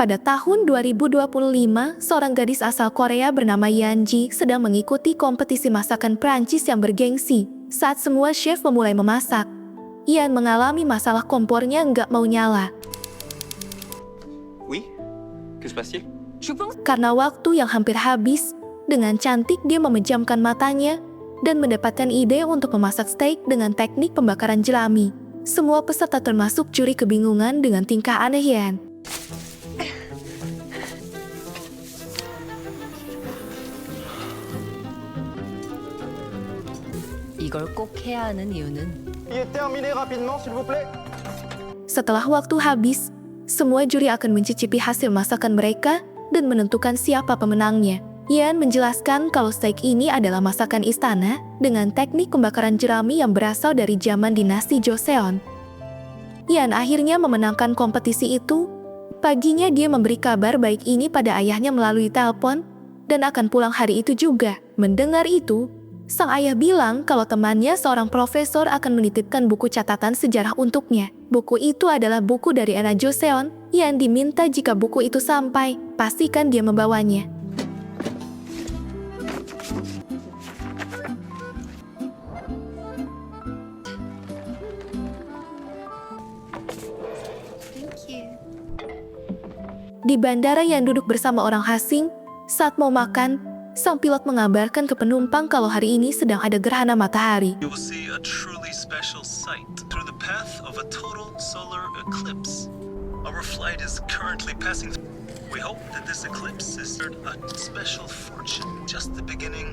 Pada tahun 2025, seorang gadis asal Korea bernama Yanji sedang mengikuti kompetisi masakan Prancis yang bergengsi. Saat semua chef memulai memasak, Ian mengalami masalah kompornya nggak mau nyala. Oui, que se passe-t-il? Karena waktu yang hampir habis, dengan cantik dia memejamkan matanya dan mendapatkan ide untuk memasak steak dengan teknik pembakaran jerami. Semua peserta termasuk juri kebingungan dengan tingkah aneh Ian. 이걸 꼭 해야 하는 이유는 Terminez rapidement, s'il vous plaît. Setelah waktu habis, semua juri akan mencicipi hasil masakan mereka dan menentukan siapa pemenangnya. Ian menjelaskan kalau steak ini adalah masakan istana dengan teknik pembakaran jerami yang berasal dari zaman dinasti Joseon. Ian akhirnya memenangkan kompetisi itu. Paginya dia memberi kabar baik ini pada ayahnya melalui telepon dan akan pulang hari itu juga. Mendengar itu, sang ayah bilang kalau temannya seorang profesor akan menitipkan buku catatan sejarah untuknya. Buku itu adalah buku dari era Joseon. Ian diminta jika buku itu sampai, pastikan dia membawanya. Di bandara yang duduk bersama orang asing, saat mau makan, sang pilot mengabarkan ke penumpang kalau hari ini sedang ada gerhana matahari. You will see a truly special sight through the path of a total solar eclipse. Our flight is currently passing through. We hope that this eclipse is a special fortune. Just the beginning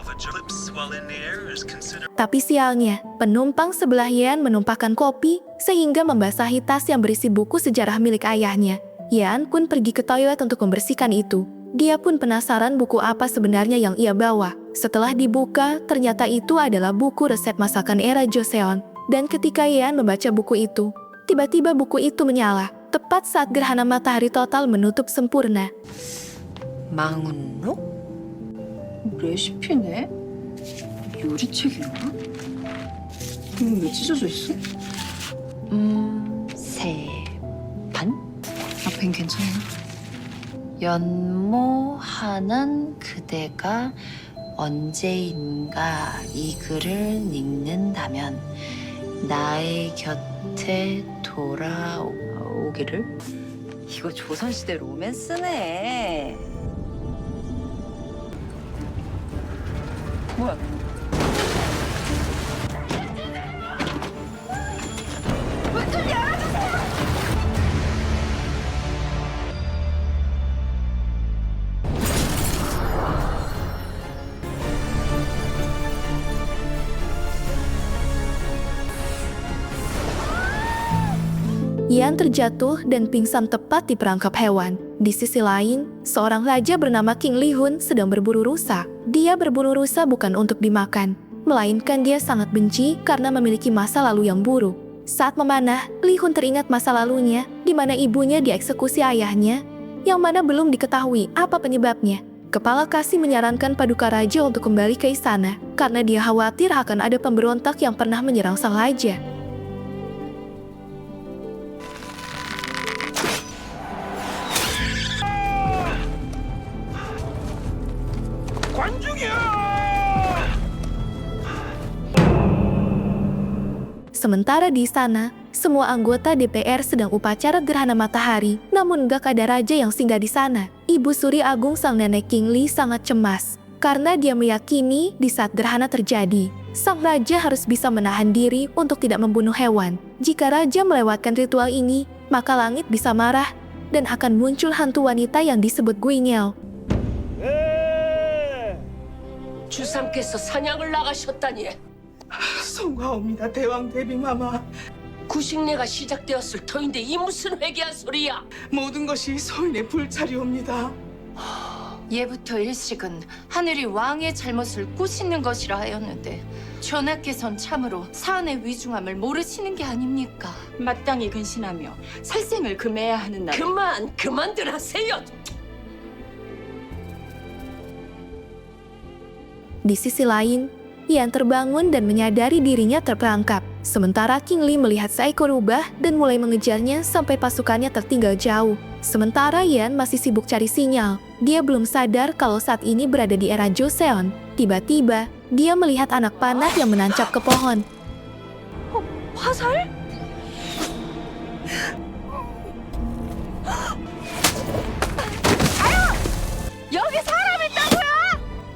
of a eclipse while in the air is considered. Tapi sialnya, penumpang sebelah Ian menumpahkan kopi sehingga membasahi tas yang berisi buku sejarah milik ayahnya. Ian pun pergi ke toilet untuk membersihkan itu. Dia pun penasaran buku apa sebenarnya yang ia bawa. Setelah dibuka, ternyata itu adalah buku resep masakan era Joseon. Dan ketika Ian membaca buku itu, tiba-tiba buku itu menyala, tepat saat gerhana matahari total menutup sempurna. 망운록? 레시피네? 요리책인가? 왜 찢어져 있어? 세반? 앞엔 괜찮나? 연모하는 그대가 언제인가 이 글을 읽는다면 나의 곁에 돌아오기를? 이거 조선시대 로맨스네. 뭐야? Ian terjatuh dan pingsan tepat di perangkap hewan. Di sisi lain, seorang raja bernama King Li-hun sedang berburu rusa. Dia berburu rusa bukan untuk dimakan, melainkan dia sangat benci karena memiliki masa lalu yang buruk. Saat memanah, Li-hun teringat masa lalunya, di mana ibunya dieksekusi ayahnya, yang mana belum diketahui apa penyebabnya. Kepala kasih menyarankan Paduka Raja untuk kembali ke istana, karena dia khawatir akan ada pemberontak yang pernah menyerang sang raja. Sementara di sana, semua anggota DPR sedang upacara gerhana matahari, namun gak ada raja yang singgah di sana. Ibu Suri Agung sang nenek King Lee sangat cemas, karena dia meyakini di saat gerhana terjadi, sang raja harus bisa menahan diri untuk tidak membunuh hewan. Jika raja melewatkan ritual ini, maka langit bisa marah, dan akan muncul hantu wanita yang disebut Guinyel. 주상께서 사냥을 나가셨다니. 송하옵니다, 대왕 대비마마. 구식내가 시작되었을 터인데 이 무슨 회개한 소리야? 모든 것이 소인의 불찰이옵니다. 예부터 일식은 하늘이 왕의 잘못을 꼬시는 것이라 하였는데 전하께선 참으로 사안의 위중함을 모르시는 게 아닙니까? 마땅히 근신하며 살생을 금해야 하는 날. 그만들 하세요. Di sisi lain, Ian terbangun dan menyadari dirinya terperangkap. Sementara King Lee melihat seekor rubah dan mulai mengejarnya sampai pasukannya tertinggal jauh. Sementara Yan masih sibuk cari sinyal. Dia belum sadar kalau saat ini berada di era Joseon. Tiba-tiba, dia melihat anak panah yang menancap ke pohon. 화살? 여기 사람 있다고요?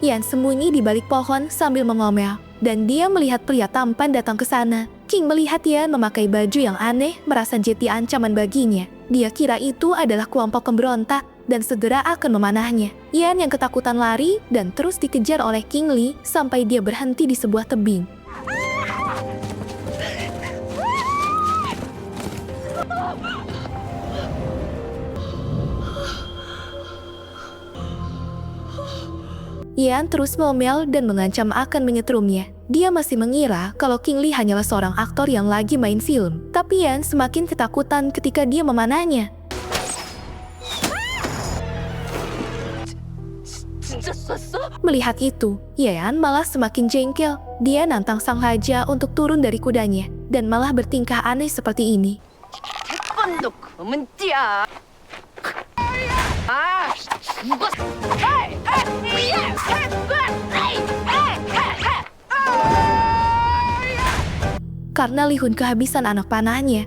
Yan sembunyi di balik pohon sambil mengomel. Dan dia melihat pria tampan datang ke sana. King melihat Yan memakai baju yang aneh, merasa jadi ancaman baginya. Dia kira itu adalah kelompok pemberontak dan segera akan memanahnya. Yan yang ketakutan lari dan terus dikejar oleh King Lee sampai dia berhenti di sebuah tebing. Yan terus ngomel dan mengancam akan menyetrumnya. Dia masih mengira kalau King Lee hanyalah seorang aktor yang lagi main film. Tapi Yan semakin ketakutan ketika dia memanahnya. Melihat itu, Yan malah semakin jengkel. Dia nantang sang raja untuk turun dari kudanya dan malah bertingkah aneh seperti ini. 태권도 검은 띠야. 아, 이거. Karena Lee Hun kehabisan anak panahnya,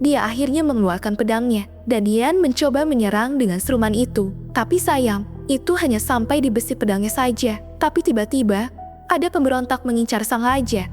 dia akhirnya mengeluarkan pedangnya dan Yan mencoba menyerang dengan seruman itu. Tapi sayang, itu hanya sampai di besi pedangnya saja. Tapi tiba-tiba, ada pemberontak mengincar sang raja.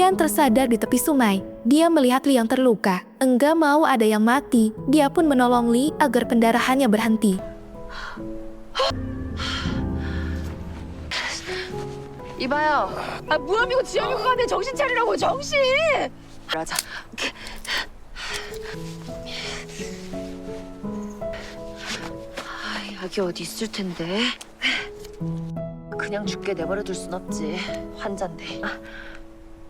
Yan tersadar di tepi sungai. Dia melihat Lee yang terluka. Enggak mau ada yang mati. Dia pun menolong Lee agar pendarahannya berhenti. 이봐요. 아, 무함이고 지연이고 간에 정신 차리라고, 정신! 라자. 약이 어디 있을 텐데. 그냥 죽게 내버려둘 순 없지. 환자인데.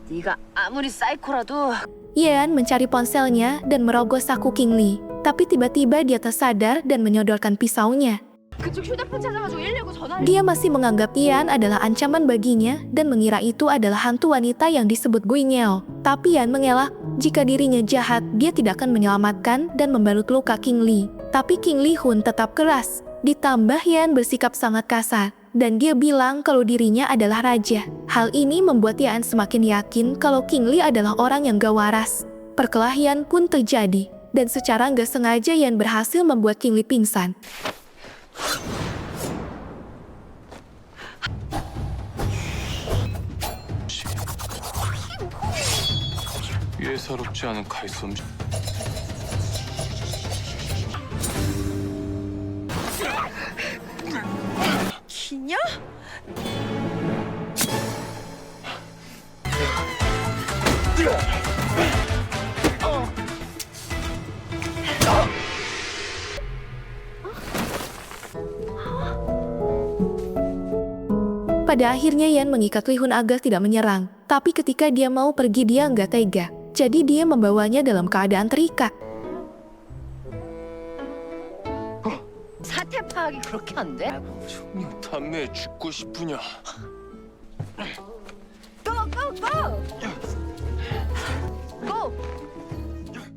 네가 아무리 사이코라도. Yan mencari ponselnya dan merogoh saku King Lee. Tapi tiba-tiba dia tersadar dan menyodorkan pisaunya. 그쪽 휴대폰 찾아가지고 119 전화를. Dia masih menganggap Yan adalah ancaman baginya dan mengira itu adalah hantu wanita yang disebut Gui Nyeo. Tapi Yan mengelak, jika dirinya jahat, dia tidak akan menyelamatkan dan membalut luka King Lee. Tapi King Lee Hun tetap keras. Ditambah Yan bersikap sangat kasar, dan dia bilang kalau dirinya adalah raja. Hal ini membuat Yan semakin yakin kalau King Lee adalah orang yang gak waras. Perkelahian pun terjadi, dan secara gak sengaja Yan berhasil membuat King Lee pingsan. 예사롭지 않은 칼솜씨. 기냐? Pada akhirnya Yan mengikat Lee Hun agar tidak menyerang. Tapi ketika dia mau pergi dia nggak tega. Jadi dia membawanya dalam keadaan terikat. 사태 파악이 그렇게 안 돼? 담에 죽고 싶으냐? Go!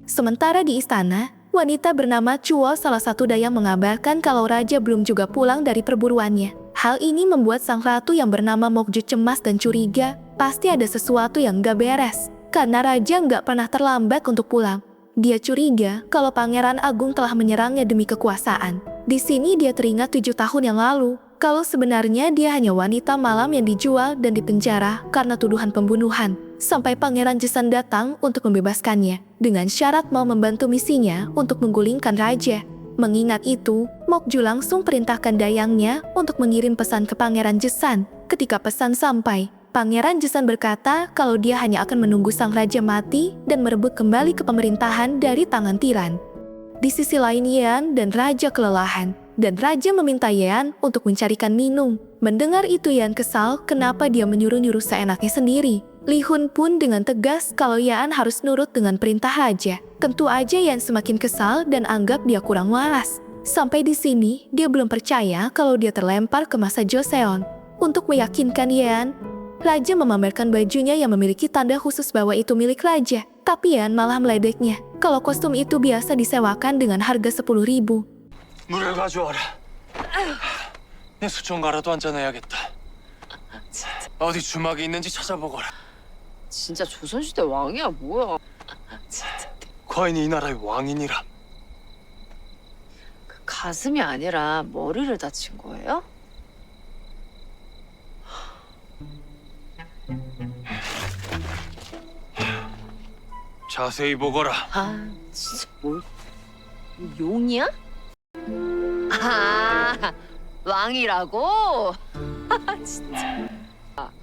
Sementara di istana, wanita bernama Chuo salah satu dayang mengabarkan kalau raja belum juga pulang dari perburuannya. Hal ini membuat sang ratu yang bernama Mokju cemas dan curiga, pasti ada sesuatu yang gak beres. Karena raja gak pernah terlambat untuk pulang. Dia curiga kalau Pangeran Agung telah menyerangnya demi kekuasaan. Di sini dia teringat 7 tahun yang lalu, kalau sebenarnya dia hanya wanita malam yang dijual dan dipenjara karena tuduhan pembunuhan. Sampai Pangeran Jesan datang untuk membebaskannya, dengan syarat mau membantu misinya untuk menggulingkan raja. Mengingat itu, Mokju langsung perintahkan dayangnya untuk mengirim pesan ke Pangeran Jesan. Ketika pesan sampai, Pangeran Jusan berkata kalau dia hanya akan menunggu sang raja mati dan merebut kembali ke pemerintahan dari tangan tiran. Di sisi lain Yean dan raja kelelahan, dan raja meminta Yean untuk mencarikan minum. Mendengar itu Yean kesal kenapa dia menyuruh-nyuruh seenaknya sendiri. Li Hun pun dengan tegas kalau Yean harus nurut dengan perintah raja. Tentu aja Yean semakin kesal dan anggap dia kurang waras. Sampai di sini, dia belum percaya kalau dia terlempar ke masa Joseon. Untuk meyakinkan Yean, raja memamerkan bajunya yang memiliki tanda khusus bahwa itu milik raja. Tapi Yean malah meledeknya kalau kostum itu biasa disewakan dengan harga 10.000. 물을 가져와라. 내 수총가라도 한잔 해야겠다. 어디 주막이 있는지 찾아보거라. 진짜 조선시대 왕이야 뭐야. 과인이 이 나라의 왕이니라. 그 가슴이 아니라 머리를 다친 거예요? 자세히 보거라. 아 진짜 뭘 용이야? 아 왕이라고? 진짜.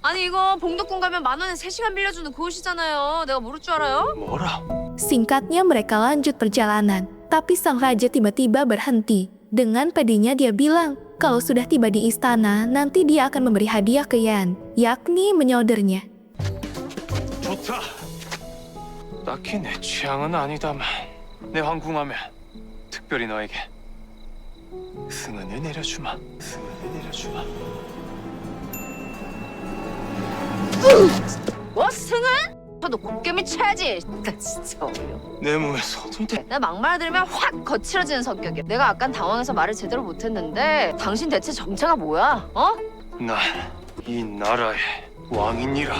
아니 이거 봉덕궁 가면 10,000원에 3시간 빌려주는 그 옷이잖아요. 내가 모를 줄 알아요? 뭐라? Singkatnya mereka lanjut perjalanan, tapi sang raja tiba-tiba berhenti. Dengan pedenya dia bilang kalau sudah tiba di istana, nanti dia akan memberi hadiah ke Yean, yakni menyodornya. 좋다. 딱히 내 취향은 아니다만 내 황궁하면 특별히 너에게 승은을 내려주마. 승은을 내려주마. 뭐 승은? 저도 곱게 쳐야지. 나 진짜 어려. 내 몸에 손을 대. 내가 막말 들으면 확 거칠어지는 성격이야. 내가 아깐 당황해서 말을 제대로 못했는데 당신 대체 정체가 뭐야? 어? 난 이 나라의 왕이니라.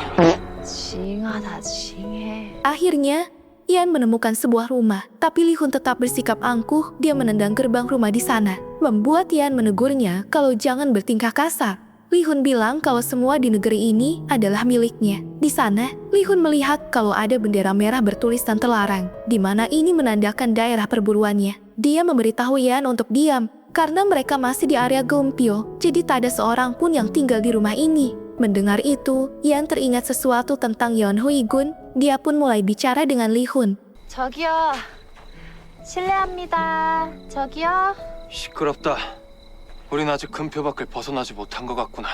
징하다 징해. Akhirnya, Yean menemukan sebuah rumah, tapi Li Hun tetap bersikap angkuh. Dia menendang gerbang rumah di sana, membuat Yean menegurnya kalau jangan bertingkah kasar. Li Hun bilang kalau semua di negeri ini adalah miliknya. Di sana, Li Hun melihat kalau ada bendera merah bertulisan terlarang, di mana ini menandakan daerah perburuannya. Dia memberitahu Yean untuk diam, karena mereka masih di area Geumpyo, jadi tak ada seorang pun yang tinggal di rumah ini. Mendengar itu, Yean teringat sesuatu tentang Yeon Hui-gun. Dia pun mulai bicara dengan Li Hun. 저기요. 실례합니다. 저기요. 시끄럽다. 우린 아직 금표 밖을 벗어나지 못한 것 같구나.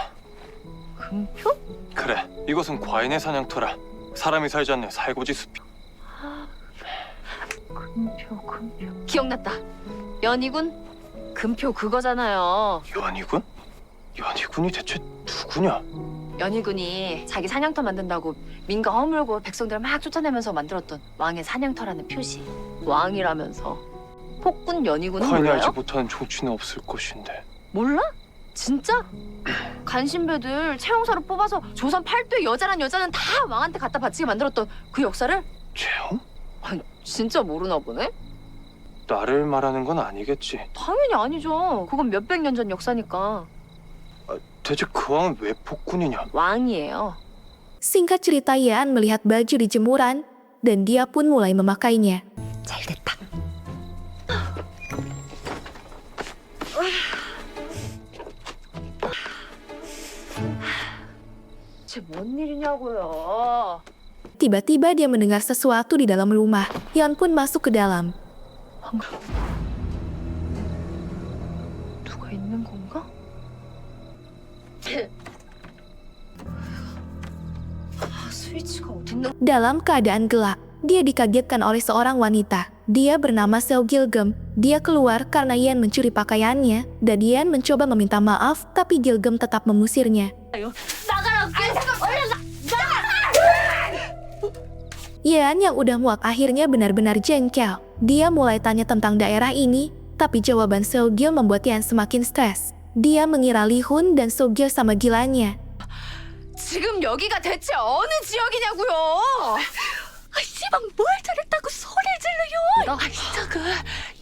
금표? 그래, 이곳은 과인의 사냥터라. 사람이 살지 않는 살고지 숲이. 금표. 기억났다. 연희군? 금표 그거잖아요. 연희군? 연희군이 대체 누구냐? 연희군이 자기 사냥터 만든다고 민가 허물고 백성들 막 쫓아내면서 만들었던 왕의 사냥터라는 표시. 왕이라면서. 폭군 연희군은 과인이 알지 몰라요? 못하는 조치는 없을 것인데. 몰라? 진짜? 간신배들 채용사로 뽑아서 조선 8대 여자란 여자는 다 왕한테 갖다 바치게 만들었던 그 역사를? 채용? 아니, 진짜 모르나 보네? 나를 말하는 건 아니겠지. 당연히 아니죠. 그건 몇백 년 전 역사니까. 대체 그 왕은 왜 폭군이냐? 왕이에요. Singkat cerita, Yean melihat baju di jemuran, dan dia pun mulai memakainya. 잘 됐다. 쟤뭔 일이냐고요. Tiba-tiba dia mendengar sesuatu di dalam rumah. Yeon pun masuk ke dalam. 누가 있는 건가? 스위치가 어딨는? Dalam keadaan gelap, dia dikagetkan oleh seorang wanita. Dia bernama Seo Gilgem. Dia keluar karena Yean mencuri pakaiannya, dan Yean mencoba meminta maaf, tapi Gilgem tetap mengusirnya. Yean yang udah muak akhirnya benar-benar jengkel. Dia mulai tanya tentang daerah ini, tapi jawaban Seo Gil membuat Yean semakin stres. Dia mengira Li Hun dan Seo Gil sama gilanya. 지금 여기가 대체 어느 지역이냐고요? 시방 뭘 잘했다고 소리를 질러요? 아이다가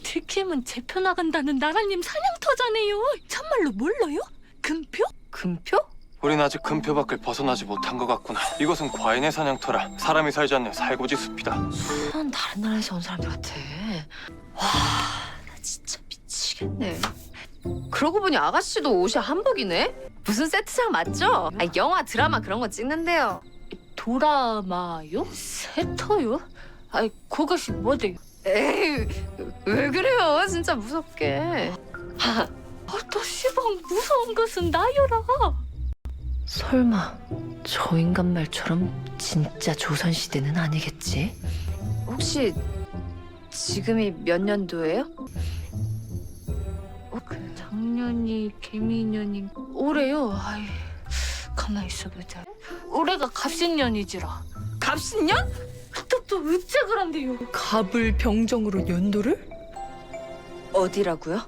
들키면 재펴 나간다는 나라님 사냥터잖아요. 참말로 몰라요? 금표? 금표? 우린 아직 금표 밖을 벗어나지 못한 것 같구나. 이곳은 과인의 사냥터라. 사람이 살지 않는 살고지 숲이다. 난 다른 나라에서 온 사람들 같아. 와, 나 진짜 미치겠네. 그러고 보니 아가씨도 옷이 한복이네? 무슨 세트장 맞죠? 영화 드라마 그런 거 찍는데요. 드라마요? 세터요? 아이 그것이 뭐대요? 에이, 왜 그래요? 진짜 무섭게. 또 시방 무서운 것은 나여라. 설마 저 인간 말처럼 진짜 조선시대는 아니겠지? 혹시 지금이 몇 년도예요? 작년이 개미년이 올해요. 아이 가만 있어보자. 올해가 갑신년이지라. 갑신년? 또 어째 그런데요? 갑을 병정으로 연도를? 어디라고요?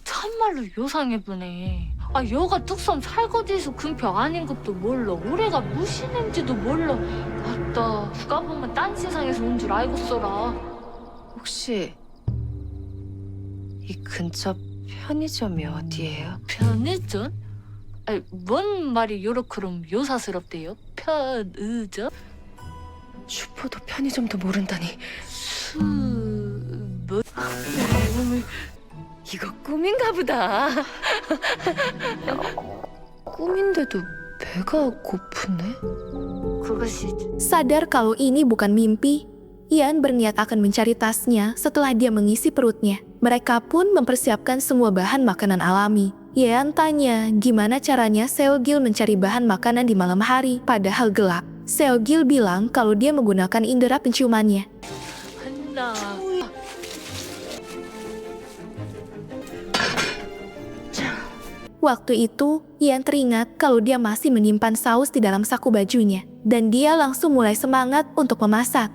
참말로 요상해보네. 여가 뚝섬 살거지에서 근표 아닌 것도 몰라. 올해가 무신인지도 몰라. 맞다. 누가 보면 딴 세상에서 온 줄 알고 써라. 혹시 이 근처 편의점이 어디예요? 편의점? 뭔 말이 요렇게럼 요사스럽대요? 편의점? 슈퍼도 편의점도 모른다니. 뭐? 이거 꿈인가 보다. 꿈인데도 배가 고프네? 그것이 Sadar kalau ini bukan mimpi, Ian berniat akan mencari tasnya setelah dia mengisi perutnya. Mereka pun mempersiapkan semua bahan makanan alami. Ian tanya gimana caranya Seogil mencari bahan makanan di malam hari padahal gelap. Seogil bilang kalau dia menggunakan indera penciumannya. 한나. Waktu itu, Ian teringat kalau dia masih menyimpan saus di dalam saku bajunya. Dan dia langsung mulai semangat untuk memasak.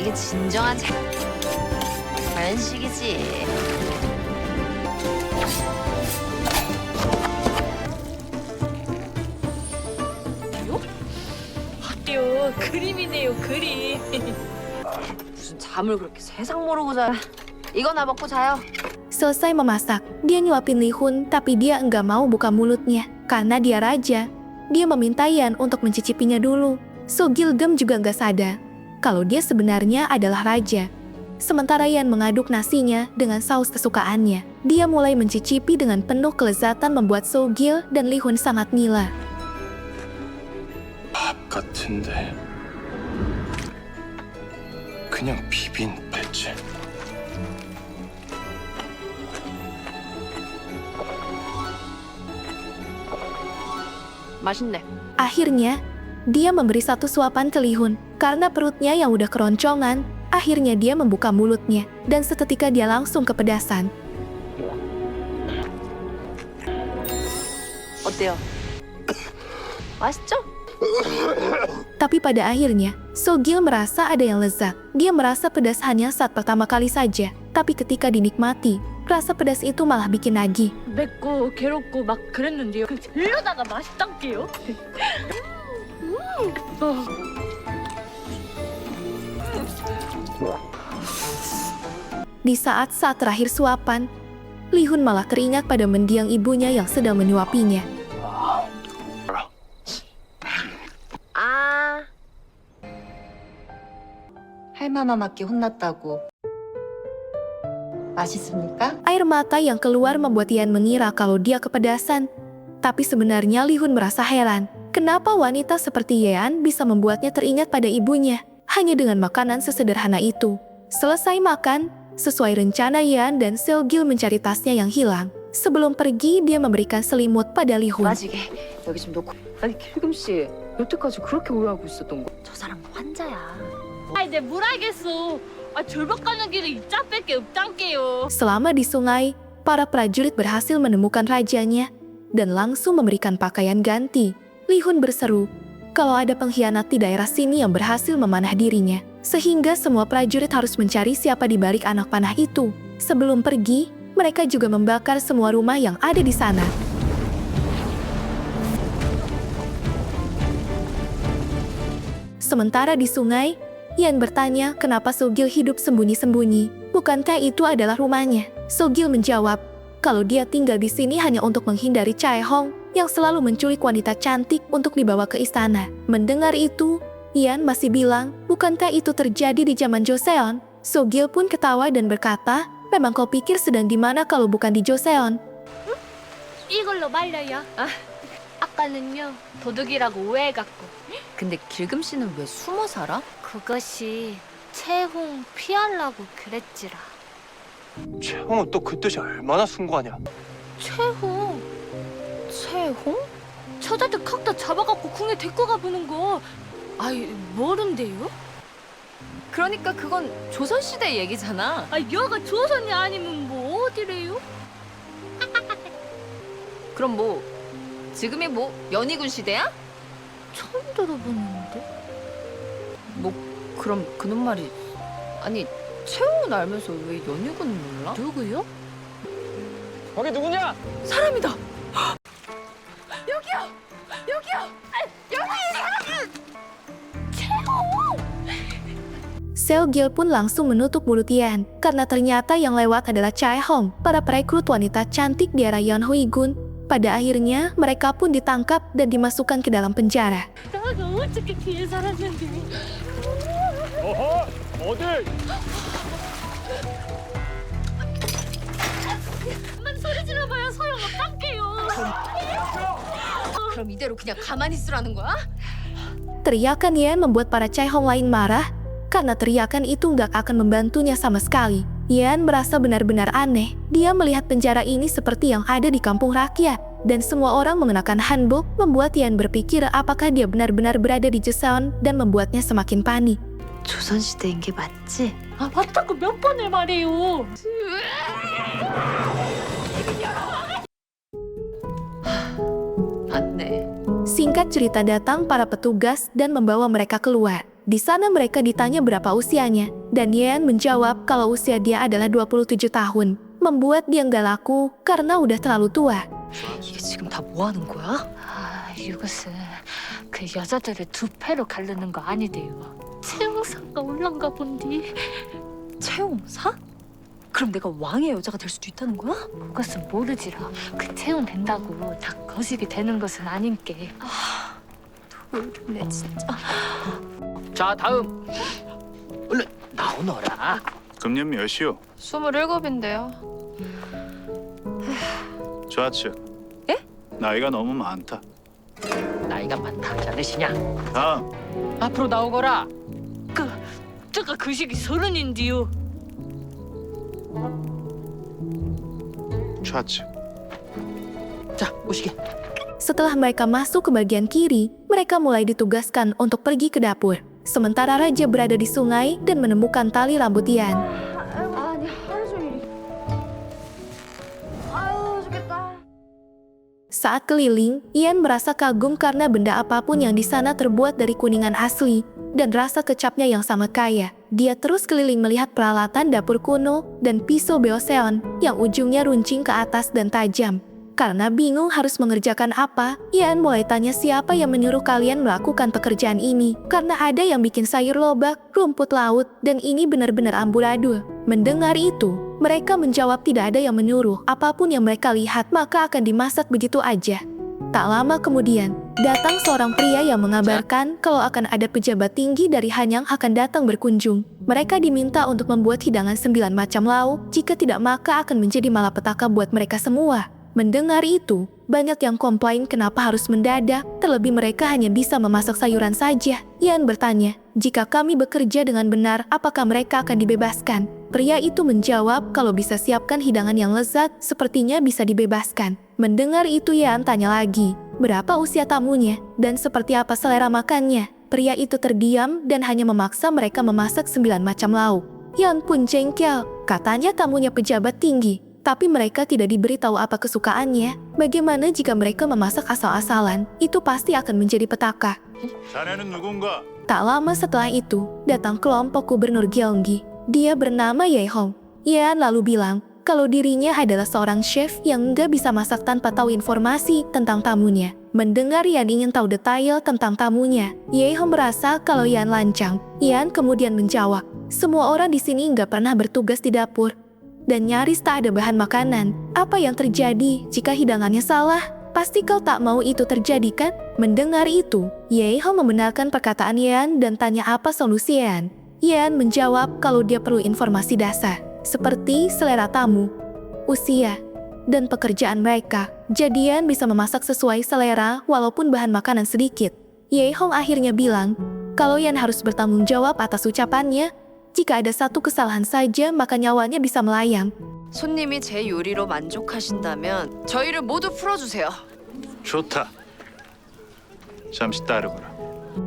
이게 진정한 간식이지. 어때요? 그림이네요, 그림. 무슨 잠을 그렇게 세상 모르고 자. 이거나 먹고 자요. Selesai memasak, dia nyuapin Lihun tapi dia enggak mau buka mulutnya. Karena dia raja, dia meminta Ian untuk mencicipinya dulu. Seogil Gem juga enggak sadar kalau dia sebenarnya adalah raja. Sementara Ian mengaduk nasinya dengan saus kesukaannya. Dia mulai mencicipi dengan penuh kelezatan membuat Seogil dan Lihun sangat nila. 밥 같은데 그냥 비빈 배지. 맛있네. Akhirnya, dia memberi satu suapan ke Lihun. Karena perutnya yang udah keroncongan, akhirnya dia membuka mulutnya. Dan seketika dia langsung kepedasan. 어때요? 맛있죠? Tapi pada akhirnya, Seogil merasa ada yang lezat. Dia merasa pedas hanya saat pertama kali saja. Tapi ketika dinikmati, rasa pedas itu malah bikin nagih. 맵고 괴롭고 막 그랬는데요. 이러다가 맛있단게요. Di saat-saat terakhir suapan, Lihun malah teringat pada mendiang ibunya yang sedang menyuapinya. 아, 할마마 맞게 혼났다고. 맛있습니까? Air mata yang keluar membuat Ian mengira kalau dia kepedasan. Tapi sebenarnya Lihun merasa heran. Kenapa wanita seperti Ian bisa membuatnya teringat pada ibunya hanya dengan makanan sesederhana itu. Selesai makan, sesuai rencana Ian dan Seogil mencari tasnya yang hilang. Sebelum pergi, dia memberikan selimut pada Lihun. 마지게 여기 좀 놓고. 아니 길금 씨 여태까지 그렇게 오해하고 있었던 거? 저 사람 환자야. 이제 뭘 알겠어. 절벽 가는 길에 이 짝밖에 없단게요. Selama di sungai, para prajurit berhasil menemukan rajanya dan langsung memberikan pakaian ganti. Lihun berseru kalau ada pengkhianat di daerah sini yang berhasil memanah dirinya. Sehingga semua prajurit harus mencari siapa di balik anak panah itu. Sebelum pergi, mereka juga membakar semua rumah yang ada di sana. Sementara di sungai, Ian bertanya kenapa Seogil hidup sembunyi-sembunyi. Bukankah itu adalah rumahnya? Seogil menjawab kalau dia tinggal di sini hanya untuk menghindari Chae-hong yang selalu menculik wanita cantik untuk dibawa ke istana. Mendengar itu, Ian masih bilang, bukankah itu terjadi di zaman Joseon? Seogil pun ketawa dan berkata, memang kau pikir sedang di mana kalau bukan di Joseon? 이걸로 말려요. 아까는요 도둑이라고 오해해갖고. 근데 길금 씨는 왜 숨어 살아? 그것이 채홍 피하려고 그랬지라. 채홍은 또 그 뜻이 얼마나 숭고하냐. 채홍? 채홍? 저자들 각다 잡아갖고 궁에 데리고 가보는 거. 아이 모른대요? 그러니까 그건 조선시대 얘기잖아. 아 여가 조선이 아니면 뭐 어디래요? 그럼 뭐 지금이 뭐 연희군 시대야? 처음 들어보는데. 뭐 그럼 그놈 말이 아니 채홍은 알면서 왜 연희군 몰라? 누구요? 거기 누구냐? 사람이다. Seo-gil pun langsung menutup mulut Yan, karena ternyata yang lewat adalah Chae-hong, para perekrut wanita cantik di era Yeonhui-gun. Pada akhirnya, mereka pun ditangkap dan dimasukkan ke dalam penjara. 나가 어떻게 뒤에 살았는데. 어허! 어딜? 만 소리 질러봐야 소용없단게요. 그럼 이대로 그냥 가만히 있으라는 거야? Teriakan Yan membuat para Chae-hong lain marah, karena teriakan itu nggak akan membantunya sama sekali. Yan merasa benar-benar aneh. Dia melihat penjara ini seperti yang ada di kampung rakyat. Dan semua orang mengenakan hanbok membuat Yan berpikir apakah dia benar-benar berada di Joseon dan membuatnya semakin panik. 조선시대인 게 맞지? 아 맞다고 몇 번을 말해요. 맞네. Singkat cerita datang para petugas dan membawa mereka keluar. Di sana mereka ditanya berapa usianya, dan Yan menjawab kalau usia dia adalah 27 tahun. Membuat dia nggak laku karena udah terlalu tua. 이게 지금 다 뭐 하는 거야? 아 이것은 그 여자들을 두 패로 가르는 거 아니대요. 채용상가 올란가 본디. 채용사? 그럼 내가 왕의 여자가 될 수도 있다는 거야? 그것은 모르지라. 그 채용 된다고 다 거식이 되는 것은 아닌게. 모르네 진짜. 자 다음 얼른 나오너라. 금년 몇이요? 27인데요. 좌측. 예? 나이가 너무 많다. 나이가 많다 않으시냐? 다음. 앞으로 나오거라. 제가 그 시기 30인데요. 좌측. 자 오시게. Setelah mereka masuk ke bagian kiri, mereka mulai ditugaskan untuk pergi ke dapur. Sementara Raja berada di sungai dan menemukan tali rambut Yan. 아니 하루 종일. 아유 죽겠다. Saat keliling, Yan merasa kagum karena benda apapun yang di sana terbuat dari kuningan asli, dan rasa kecapnya yang sama kaya. Dia terus keliling melihat peralatan dapur kuno dan pisau beoseon yang ujungnya runcing ke atas dan tajam. Karena bingung harus mengerjakan apa, Yan mulai tanya siapa yang menyuruh kalian melakukan pekerjaan ini. Karena ada yang bikin sayur lobak, rumput laut, dan ini benar-benar amburadul. Mendengar itu, mereka menjawab tidak ada yang menyuruh. Apapun yang mereka lihat, maka akan dimasak begitu aja. Tak lama kemudian, datang seorang pria yang mengabarkan kalau akan ada pejabat tinggi dari Hanyang akan datang berkunjung. Mereka diminta untuk membuat hidangan 9 macam lauk, jika tidak maka akan menjadi malapetaka buat mereka semua. Mendengar itu, banyak yang komplain kenapa harus mendadak, terlebih mereka hanya bisa memasak sayuran saja. Yan bertanya, jika kami bekerja dengan benar, apakah mereka akan dibebaskan? Pria itu menjawab kalau bisa siapkan hidangan yang lezat, sepertinya bisa dibebaskan. Mendengar itu Yan tanya lagi, berapa usia tamunya, dan seperti apa selera makannya? Pria itu terdiam dan hanya memaksa mereka memasak 9 macam lauk. Yan pun jengkel, katanya tamunya pejabat tinggi. Tapi mereka tidak diberitahu apa kesukaannya. Bagaimana jika mereka memasak asal-asalan? Itu pasti akan menjadi petaka. 자네는 누군가? Tak lama setelah itu, datang kelompok gubernur Gyeonggi. Dia bernama Yehong. Yan lalu bilang kalau dirinya adalah seorang chef yang nggak bisa masak tanpa tahu informasi tentang tamunya. Mendengar Yan ingin tahu detail tentang tamunya, Yehong merasa kalau Yan lancang. Yan kemudian menjawab, semua orang di sini nggak pernah bertugas di dapur. Dan nyaris tak ada bahan makanan. Apa yang terjadi jika hidangannya salah? Pasti kau tak mau itu terjadi kan? Mendengar itu, Yehong membenarkan perkataan Yan dan tanya apa solusi Yan. Yan menjawab kalau dia perlu informasi dasar. seperti selera tamu, usia, dan pekerjaan mereka. Jadi Yan bisa memasak sesuai selera walaupun bahan makanan sedikit. Ye Hong akhirnya bilang kalau Yan harus bertanggung jawab atas ucapannya. Jika ada satu kesalahan saja maka nyawanya bisa melayang. 손님이 제 요리로 만족하신다면 저희를 모두 풀어주세요. 좋다. 잠시 따르거라.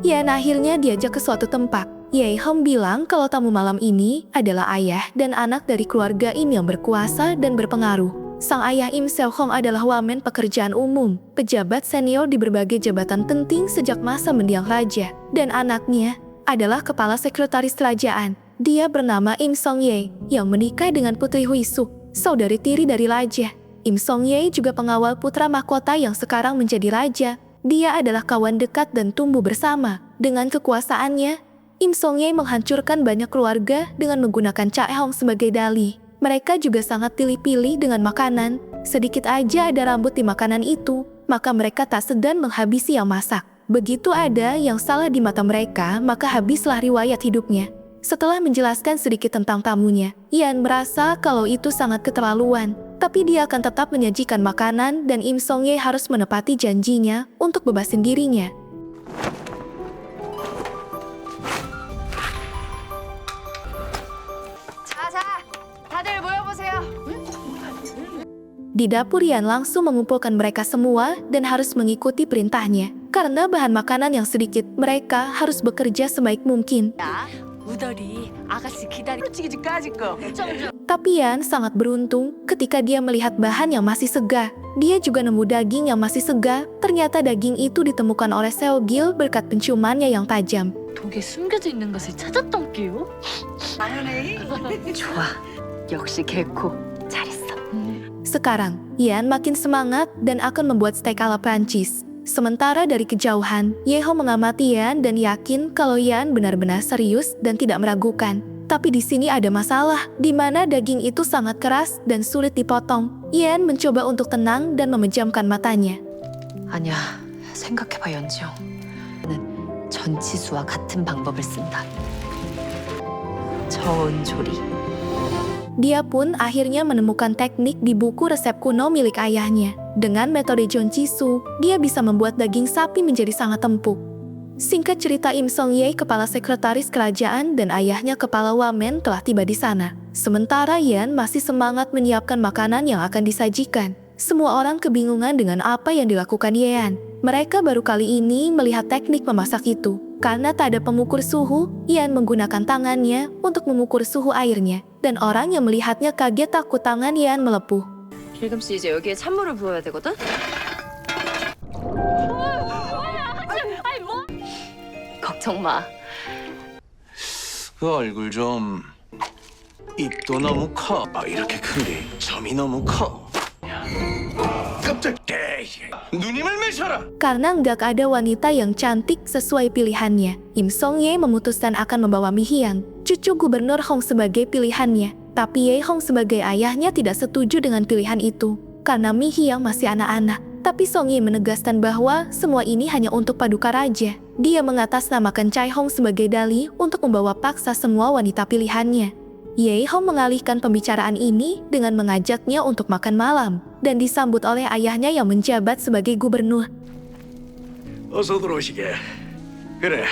Yan akhirnya diajak ke suatu tempat. Ye Hong bilang kalau tamu malam ini adalah ayah dan anak dari keluarga Im yang berkuasa dan berpengaruh. Sang ayah Im Seo Hong adalah wamen pekerjaan umum, pejabat senior di berbagai jabatan penting sejak masa mendiang raja. Dan anaknya adalah kepala sekretaris kerajaan. Dia bernama Im Song Ye yang menikah dengan Putri Hui Suk, saudari tiri dari raja. Im Song Ye juga pengawal putra mahkota yang sekarang menjadi raja. Dia adalah kawan dekat dan tumbuh bersama. Dengan kekuasaannya, Im Song Ye menghancurkan banyak keluarga dengan menggunakan Cha Hong sebagai dalih. Mereka juga sangat pilih-pilih dengan makanan. Sedikit aja ada rambut di makanan itu, maka mereka tak segan menghabisi yang masak. Begitu ada yang salah di mata mereka, maka habislah riwayat hidupnya. Setelah menjelaskan sedikit tentang tamunya, Yan merasa kalau itu sangat keterlaluan. Tapi dia akan tetap menyajikan makanan dan Im Song Ye harus menepati janjinya untuk bebasin dirinya. 자자, 다들 모여보세요. Di dapur Yan langsung mengumpulkan mereka semua dan harus mengikuti perintahnya. Karena bahan makanan yang sedikit, mereka harus bekerja sebaik mungkin. 우덜이 아가씨 기다리고 지기까지 거. Tapi Yan sangat beruntung ketika dia melihat bahan yang masih segar. Dia juga nemu daging yang masih segar. Ternyata daging itu ditemukan oleh Seo Gil berkat penciumannya yang tajam. 독에 숨겨져 있는 것을 찾았던 게요? 좋아, 역시 개코 잘했어. Sekarang, Yan makin semangat dan akan membuat steak ala Prancis. Sementara dari kejauhan, Ye Hong mengamati Yan dan yakin kalau Yan benar-benar serius dan tidak meragukan. Tapi di sini ada masalah, di mana daging itu sangat keras dan sulit dipotong. Yan mencoba untuk tenang dan memejamkan matanya. 아니야, 생각해봐 연지영. 나는 전치수와 같은 방법을 쓴다. 저온조리. Dia pun akhirnya menemukan teknik di buku resep kuno milik ayahnya. Dengan metode Jonchisu, dia bisa membuat daging sapi menjadi sangat empuk. Singkat cerita, Im Song Ye, kepala sekretaris kerajaan, dan ayahnya kepala wamen telah tiba di sana. Sementara Yan masih semangat menyiapkan makanan yang akan disajikan. Semua orang kebingungan dengan apa yang dilakukan Yan. Mereka baru kali ini melihat teknik memasak itu. Karena tak ada pengukur suhu, Yan menggunakan tangannya untuk mengukur suhu airnya. Dan orang yang melihatnya kaget takut tangan Yan melepuh. 길금 씨 이제 여기에 찬물을 부어야 되거든. 걱정 마. 그 얼굴 좀 입도 너무 커. 이렇게 큰데 점이 너무 커. 깜짝 누님을 매셔라. Karena nggak ada wanita yang cantik sesuai pilihannya, Im Song Ye memutuskan akan membawa Mi Hyang, cucu gubernur Hong, sebagai pilihannya. Tapi Ye Hong sebagai ayahnya tidak setuju dengan pilihan itu, karena Mi Hyang masih anak-anak. Tapi Song Ye menegaskan bahwa semua ini hanya untuk paduka raja. Dia mengatasnamakan Chai Hong sebagai dali untuk membawa paksa semua wanita pilihannya. Ye Hong mengalihkan pembicaraan ini dengan mengajaknya untuk makan malam dan disambut oleh ayahnya yang menjabat sebagai gubernur. 어서 들어오시게. 그래.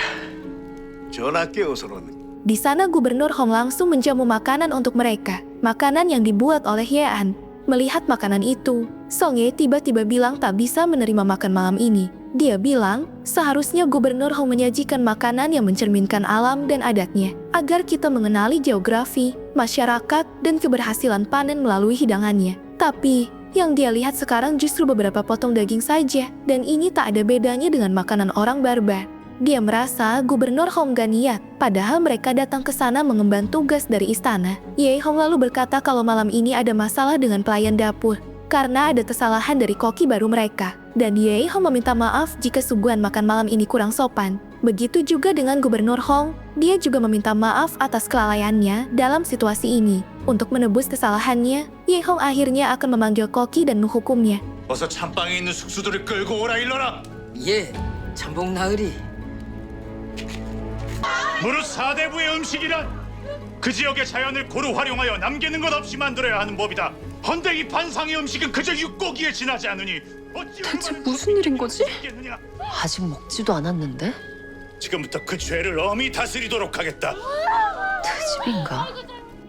전학께 어서는. Di sana gubernur Hong langsung menjamu makanan untuk mereka, makanan yang dibuat oleh Yean. Melihat makanan itu, Song Ye tiba-tiba bilang tak bisa menerima makan malam ini. Dia bilang, seharusnya gubernur Hong menyajikan makanan yang mencerminkan alam dan adatnya, agar kita mengenali geografi, masyarakat, dan keberhasilan panen melalui hidangannya. Tapi, yang dia lihat sekarang justru beberapa potong daging saja, dan ini tak ada bedanya dengan makanan orang barbar. Dia merasa gubernur Hong gak niat, padahal mereka datang ke sana mengemban tugas dari istana. Ye Hong lalu berkata kalau malam ini ada masalah dengan pelayan dapur, karena ada kesalahan dari koki baru mereka. Dan Ye Hong meminta maaf jika suguhan makan malam ini kurang sopan. Begitu juga dengan gubernur Hong, dia juga meminta maaf atas kelalaiannya dalam situasi ini. Untuk menebus kesalahannya, Ye Hong akhirnya akan memanggil koki dan menghukumnya. 어서 찬방에 있는 숙수들을 끌고 오라 일러라. 예, 참복 나으리. 무릇 사대부의 음식이란 그 지역의 자연을 고루 활용하여 남기는 것 없이 만들어야 하는 법이다. 헌데 이 반상의 음식은 그저 육고기에 지나지 않으니 어찌 대체 얼마나 무슨 일인 거지? 있겠느냐? 아직 먹지도 않았는데? 지금부터 그 죄를 엄히 다스리도록 하겠다. 트집인가?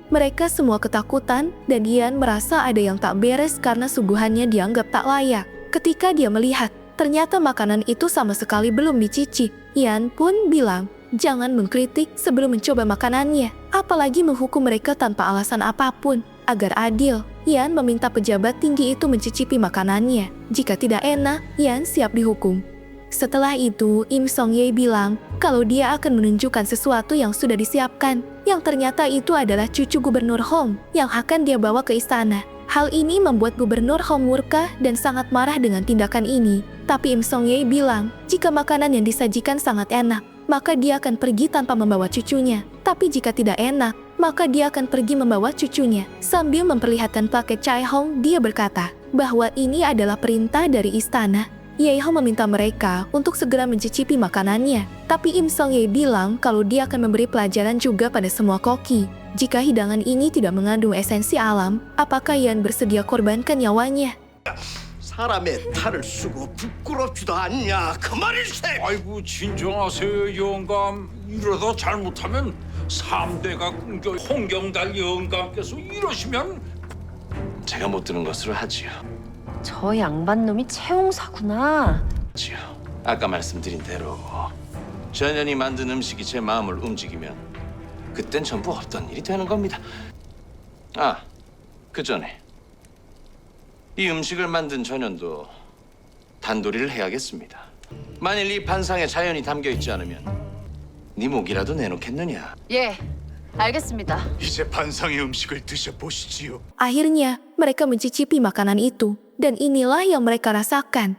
Mereka semua ketakutan dan Ian merasa ada yang tak beres karena suguhannya dianggap tak layak. Ketika dia melihat, ternyata makanan itu sama sekali belum dicicip. Ian pun bilang, jangan mengkritik sebelum mencoba makanannya, apalagi menghukum mereka tanpa alasan apapun. Agar adil, Ian meminta pejabat tinggi itu mencicipi makanannya. Jika tidak enak, Ian siap dihukum. Setelah itu, Im Song-ye bilang kalau dia akan menunjukkan sesuatu yang sudah disiapkan, yang ternyata itu adalah cucu Gubernur Hong yang akan dia bawa ke istana. Hal ini membuat Gubernur Hong murka dan sangat marah dengan tindakan ini. Tapi Im Song-ye bilang, jika makanan yang disajikan sangat enak, maka dia akan pergi tanpa membawa cucunya. Tapi jika tidak enak, maka dia akan pergi membawa cucunya. Sambil memperlihatkan paket Chai Hong, dia berkata bahwa ini adalah perintah dari istana. Ye Hong meminta mereka untuk segera mencicipi makanannya. Tapi Im Song-ye bilang kalau dia akan memberi pelajaran juga pada semua koki. Jika hidangan ini tidak mengandung esensi alam, apakah Ian bersedia korbankan nyawanya? 사람의 탈을 쓰고 부끄럽지도 않냐 그 말일세. 아이고 진정하세요 영감. 이러다 잘못하면 3대가 끊겨 홍경달 영감께서 이러시면 제가 못 들은 것으로 하지요. 저 양반놈이 채용사구나. 아까 말씀드린 대로 전현이 만든 음식이 제 마음을 움직이면 그땐 전부 없던 일이 되는 겁니다. 아, 그 전에 이 음식을 만든 전현도 단도리를 해야겠습니다. 만일 이 반상에 자연이 담겨 있지 않으면 네 목이라도 내놓겠느냐? 예, 알겠습니다. 이제 반상의 음식을 드셔보시지요. Akhirnya, mereka mencicipi makanan itu. Dan inilah yang mereka rasakan.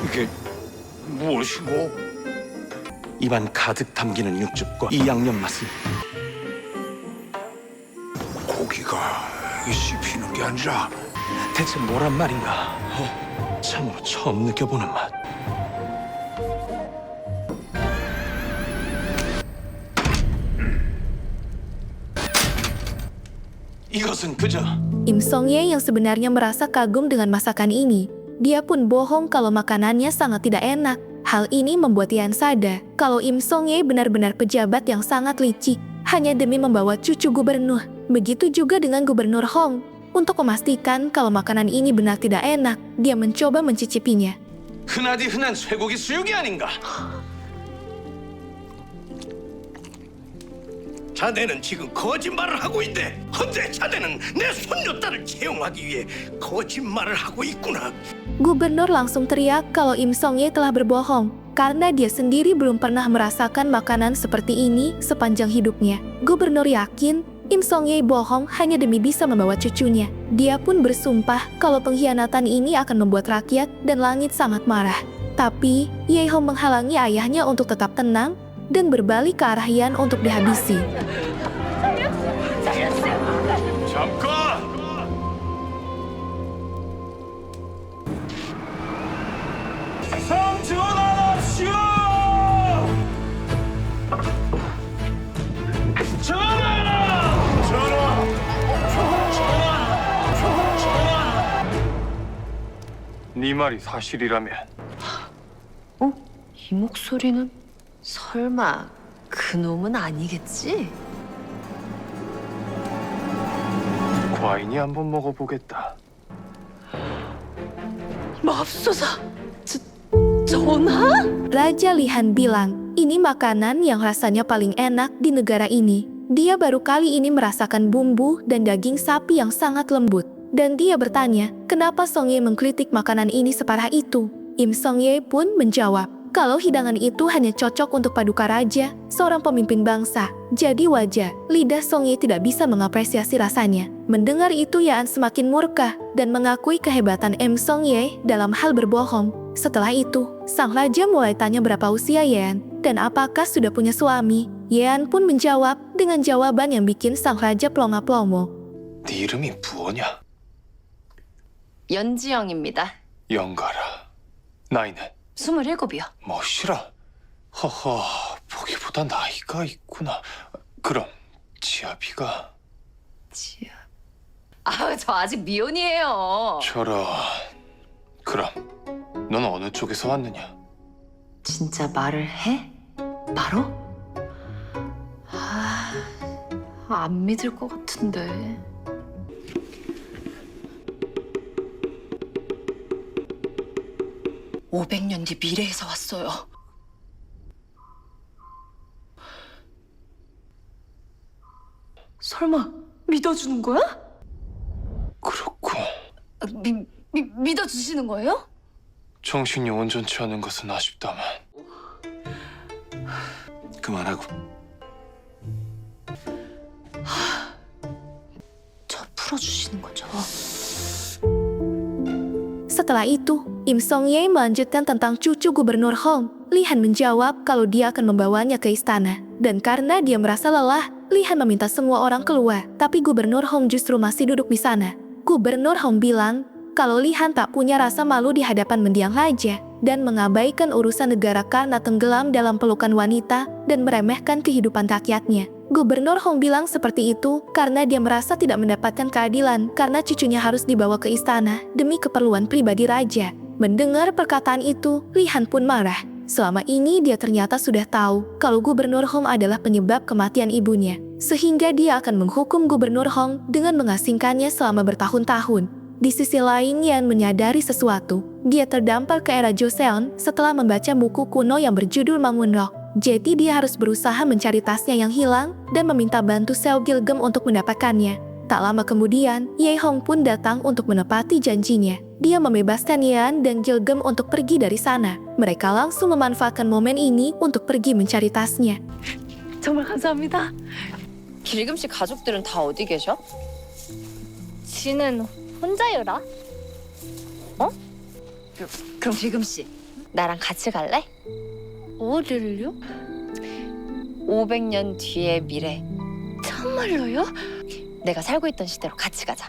이게 무엇이고? 입안 가득 담기는 육즙과 이 양념 맛은 고기가 씹히는 게 아니라 대체 뭐란 말인가? 참으로 처음 느껴보는 맛. 이것은 그저 Im Song-ye yang sebenarnya merasa kagum dengan masakan ini. Dia pun bohong kalau makanannya sangat tidak enak. Hal ini membuat Ian sadar kalau Im Song-ye benar-benar pejabat yang sangat licik, hanya demi membawa cucu gubernur. Begitu juga dengan Gubernur Hong. Untuk memastikan kalau makanan ini benar tidak enak, dia mencoba mencicipinya. 흔하디 흔한 쇠고기 수육이 아닌가? 자네는 지금 거짓말을 하고 있네. 헌데 자네는 내 손녀딸을 채용하기 위해 거짓말을 하고 있구나. Gubernur langsung teriak kalau Im Song-ye telah berbohong, karena dia sendiri belum pernah merasakan makanan seperti ini sepanjang hidupnya. Gubernur yakin Im Song-ye bohong hanya demi bisa membawa cucunya. Dia pun bersumpah kalau pengkhianatan ini akan membuat rakyat dan langit sangat marah. Tapi, Ye Hong menghalangi ayahnya untuk tetap tenang dan berbalik ke arah Ian untuk dihabisi. 잠깐! 상전하십시오! 네 말이 사실이라면 이 목소리는 설마 그놈은 아니겠지? 과인이 한번 먹어보겠다. 맙소사, 전하? Raja Lihan bilang, ini makanan yang rasanya paling enak di negara ini. Dia baru kali ini merasakan bumbu dan daging sapi yang sangat lembut. Dan dia bertanya, kenapa Song-ye mengkritik makanan ini separah itu? Im Song-ye pun menjawab, kalau hidangan itu hanya cocok untuk paduka raja, seorang pemimpin bangsa. Jadi wajar, lidah Song-ye tidak bisa mengapresiasi rasanya. Mendengar itu Yaan semakin murka dan mengakui kehebatan Im Song-ye dalam hal berbohong. Setelah itu, sang raja mulai tanya berapa usia Yaan dan apakah sudah punya suami. Yean pun menjawab dengan jawaban yang bikin sang raja plonga-plongo. 네 이름이 무엇냐? 연지영입니다. 영가라. 나이는? 27이요. 멋이라. 허허, 보기보다 나이가 있구나. 그럼 지아비가? 저 아직 미혼이에요. 저런. 그럼 넌 어느 쪽에서 왔느냐? 진짜 말을 해? 바로? 안 믿을 것 같은데. (500년) 뒤 미래에서 왔어요. 설마 믿어주는 거야? 그렇고 믿어주시는 거예요? 정신이 온전치 않은 것은 아쉽다만. 그만하고. 저 풀어주시는 거죠? Setelah itu, Im Song-ye melanjutkan tentang cucu Gubernur Hong. Li Han menjawab kalau dia akan membawanya ke istana. Dan karena dia merasa lelah, Li Han meminta semua orang keluar. Tapi Gubernur Hong justru masih duduk di sana. Gubernur Hong bilang kalau Li Han tak punya rasa malu di hadapan mendiang raja dan mengabaikan urusan negara karena tenggelam dalam pelukan wanita dan meremehkan kehidupan rakyatnya. Gubernur Hong bilang seperti itu karena dia merasa tidak mendapatkan keadilan karena cucunya harus dibawa ke istana demi keperluan pribadi raja. Mendengar perkataan itu, Li Han pun marah. Selama ini dia ternyata sudah tahu kalau Gubernur Hong adalah penyebab kematian ibunya, sehingga dia akan menghukum Gubernur Hong dengan mengasingkannya selama bertahun-tahun. Di sisi lain, Yan menyadari sesuatu. Dia terdampar ke era Joseon setelah membaca buku kuno yang berjudul Mangunro. Jadi dia harus berusaha mencari tasnya yang hilang dan meminta bantu Seo Gilgem untuk mendapatkannya. Tak lama kemudian, Ye Hong pun datang untuk menepati janjinya. Dia membebaskan Yan dan Gilgem untuk pergi dari sana. Mereka langsung memanfaatkan momen ini untuk pergi mencari tasnya. 정말 감사합니다. 길금 씨 가족들은 다 어디 계셔? 지는 혼자여라. 그럼 길금 씨, 나랑 같이 갈래? 어디를요? 500년 뒤의 미래. 참말로요? 내가 살고 있던 시대로 같이 가자.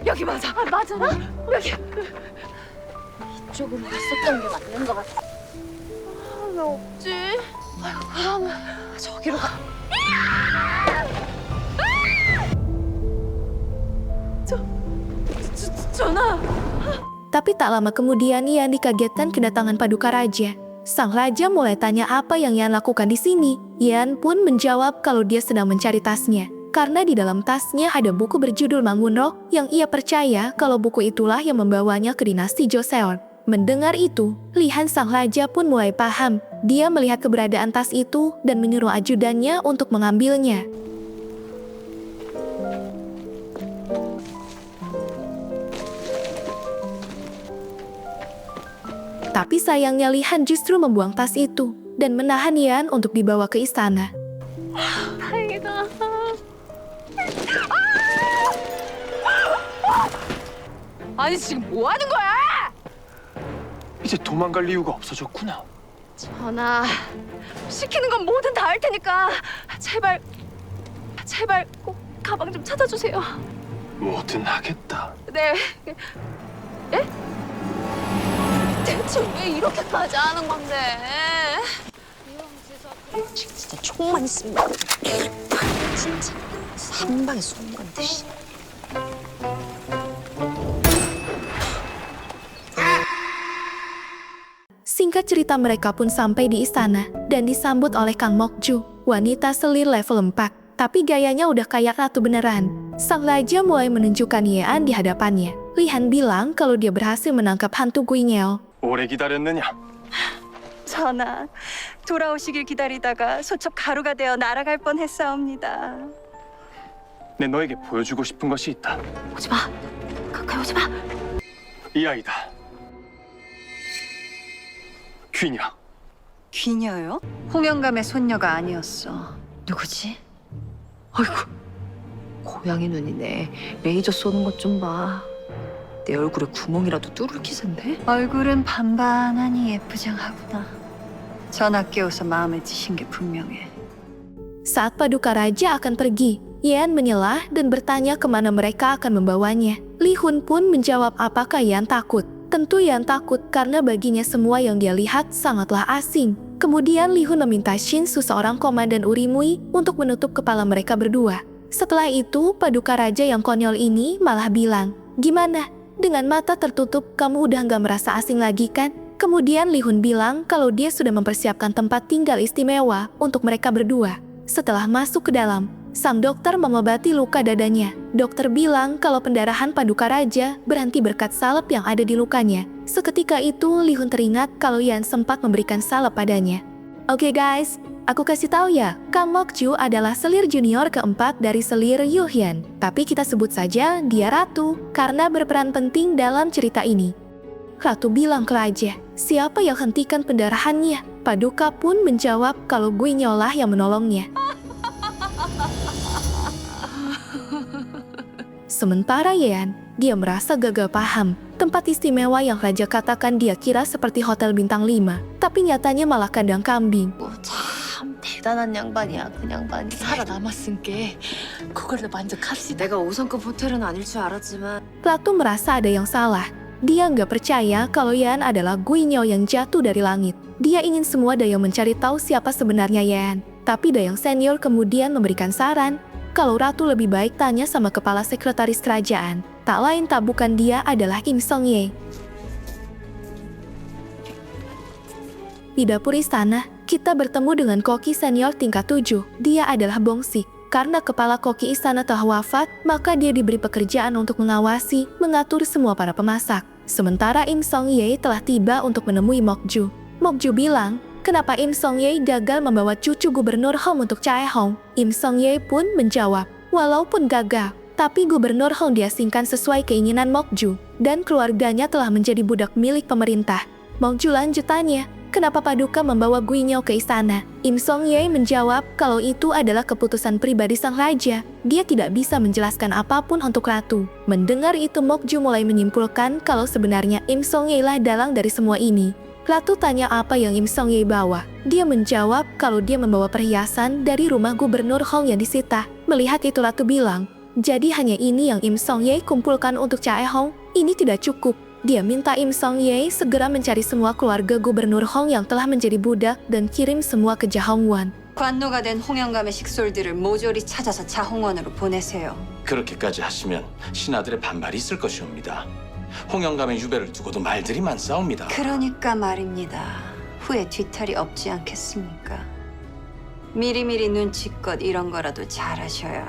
여기 맞아. 맞아나? 여기. 이쪽으로 갔었던 게 맞는 것 같아. 왜 없지? 아이고, 그러면 저기로 가. 전화. Tapi tak lama kemudian Yan dikagetkan kedatangan paduka raja. Sang raja mulai tanya apa yang Yan lakukan di sini. Yan pun menjawab kalau dia sedang mencari tasnya. Karena di dalam tasnya ada buku berjudul Mangunro yang ia percaya kalau buku itulah yang membawanya ke dinasti Joseon. Mendengar itu, Li Han sang raja pun mulai paham. Dia melihat keberadaan tas itu dan menyuruh ajudannya untuk mengambilnya. Tapi sayangnya Li Han justru membuang tas itu dan menahan Yan untuk dibawa ke istana. 다행이다. 아니 지금 뭐 하는 거야? 이제 도망갈 이유가 없어졌구나. 전하, 시키는 건 뭐든 다 할 테니까 제발 꼭 가방 좀 찾아주세요. 뭐든 하겠다. 네. 예? 대체 왜 이렇게까지 하는 건데? 진짜 총만 있으면 진짜 한 방에 쏘는 건데. Singkat cerita mereka pun sampai di istana dan disambut oleh Kang Mokju, wanita selir level 4. Tapi gayanya udah kayak ratu beneran. Sang raja mulai menunjukkan Yean di hadapannya. Li Han bilang kalau dia berhasil menangkap hantu Guinyeo. 오래 기다렸느냐? 전하, 돌아오시길 기다리다가 소첩 가루가 되어 날아갈 뻔했사옵니다. 내 너에게 보여주고 싶은 것이 있다. 오지 마. 가까이 오지 마. 이 아이다. 귀녀. 귀녀요? 홍영감의 손녀가 아니었어. 누구지? 아이고, 고양이 눈이네. 레이저 쏘는 것 좀 봐. 내 얼굴에 구멍이라도 뚫을 기세인데? 얼굴은 반반하니 예쁘장하구나. 전하 깨워서 마음에 드신 게 분명해. Saat Paduka Raja akan pergi, Yan menyelah dan bertanya kemana mereka akan membawanya. Li Hun pun menjawab apakah Yan takut. Tentu Yan takut karena baginya semua yang dia lihat sangatlah asing. Kemudian Li Hun meminta Shinsu seorang komandan Urimui untuk menutup kepala mereka berdua. Setelah itu, Paduka Raja yang konyol ini malah bilang, "Gimana? Dengan mata tertutup kamu udah gak merasa asing lagi kan?" Kemudian Li Hun bilang kalau dia sudah mempersiapkan tempat tinggal istimewa untuk mereka berdua. Setelah masuk ke dalam, sang dokter mengobati luka dadanya. Dokter bilang kalau pendarahan Paduka Raja berhenti berkat salep yang ada di lukanya. Seketika itu, Li Hun teringat kalau Yan sempat memberikan salep padanya. Oke guys, aku kasih tahu ya, Kang Mokju adalah selir junior keempat dari selir Yuhyun. Tapi kita sebut saja dia Ratu, karena berperan penting dalam cerita ini. Ratu bilang ke Raja, siapa yang hentikan pendarahannya? Paduka pun menjawab kalau Guinyol lah yang menolongnya. Sementara Yan, dia merasa gagal paham. Tempat istimewa yang Raja katakan dia kira seperti hotel bintang 5, tapi nyatanya malah kandang kambing. 참 대단한 양반이야. 그 양반이 살아남았으니까 그걸로 만족합시다. 내가 5성급 호텔은 아닐 줄 알았지만 Ratu merasa ada yang salah. Dia nggak percaya kalau Yan adalah Guinyol yang jatuh dari langit. Dia ingin semua Dayang mencari tahu siapa sebenarnya Yan. Tapi Dayang senior kemudian memberikan saran kalau Ratu lebih baik tanya sama kepala sekretaris kerajaan. Tak lain tak bukan dia adalah Im Song-ye. Di dapur istana, kita bertemu dengan koki senior tingkat 7. Dia adalah Bongsi. Karena kepala koki istana telah wafat, maka dia diberi pekerjaan untuk mengawasi, mengatur semua para pemasak. Sementara Im Song-ye telah tiba untuk menemui Mokju. Mokju bilang, kenapa Im Song-ye gagal membawa cucu gubernur Hong untuk Chae-hong? Im Song-ye pun menjawab, walaupun gagal, tapi gubernur Hong diasingkan sesuai keinginan Mokju, dan keluarganya telah menjadi budak milik pemerintah. Mokju lanjut tanya, kenapa Paduka membawa Guinyol ke istana? Im Song-ye menjawab kalau itu adalah keputusan pribadi sang raja. Dia tidak bisa menjelaskan apapun untuk Ratu. Mendengar itu Mokju mulai menyimpulkan kalau sebenarnya Im Song-ye lah dalang dari semua ini. Ratu tanya apa yang Im Song-ye bawa. Dia menjawab kalau dia membawa perhiasan dari rumah gubernur Hong yang disita. Melihat itu Ratu bilang, jadi hanya ini yang Im Song-ye kumpulkan untuk Chae-hong? Ini tidak cukup. Dia minta Im Song-ye segera mencari semua keluarga gubernur Hong yang telah menjadi budak dan kirim semua ke Jahongwon. 관노가 된 홍영감의 식솔들을 모조리 찾아서 자홍원으로 보내세요. 그렇게까지 하시면 신하들의 반발이 있을 것이옵니다. 홍영감의 유배를 두고도 말들이 많사옵니다. 그러니까 말입니다. 후에 뒤탈이 없지 않겠습니까? 미리미리 눈치껏 이런 거라도 잘하셔야.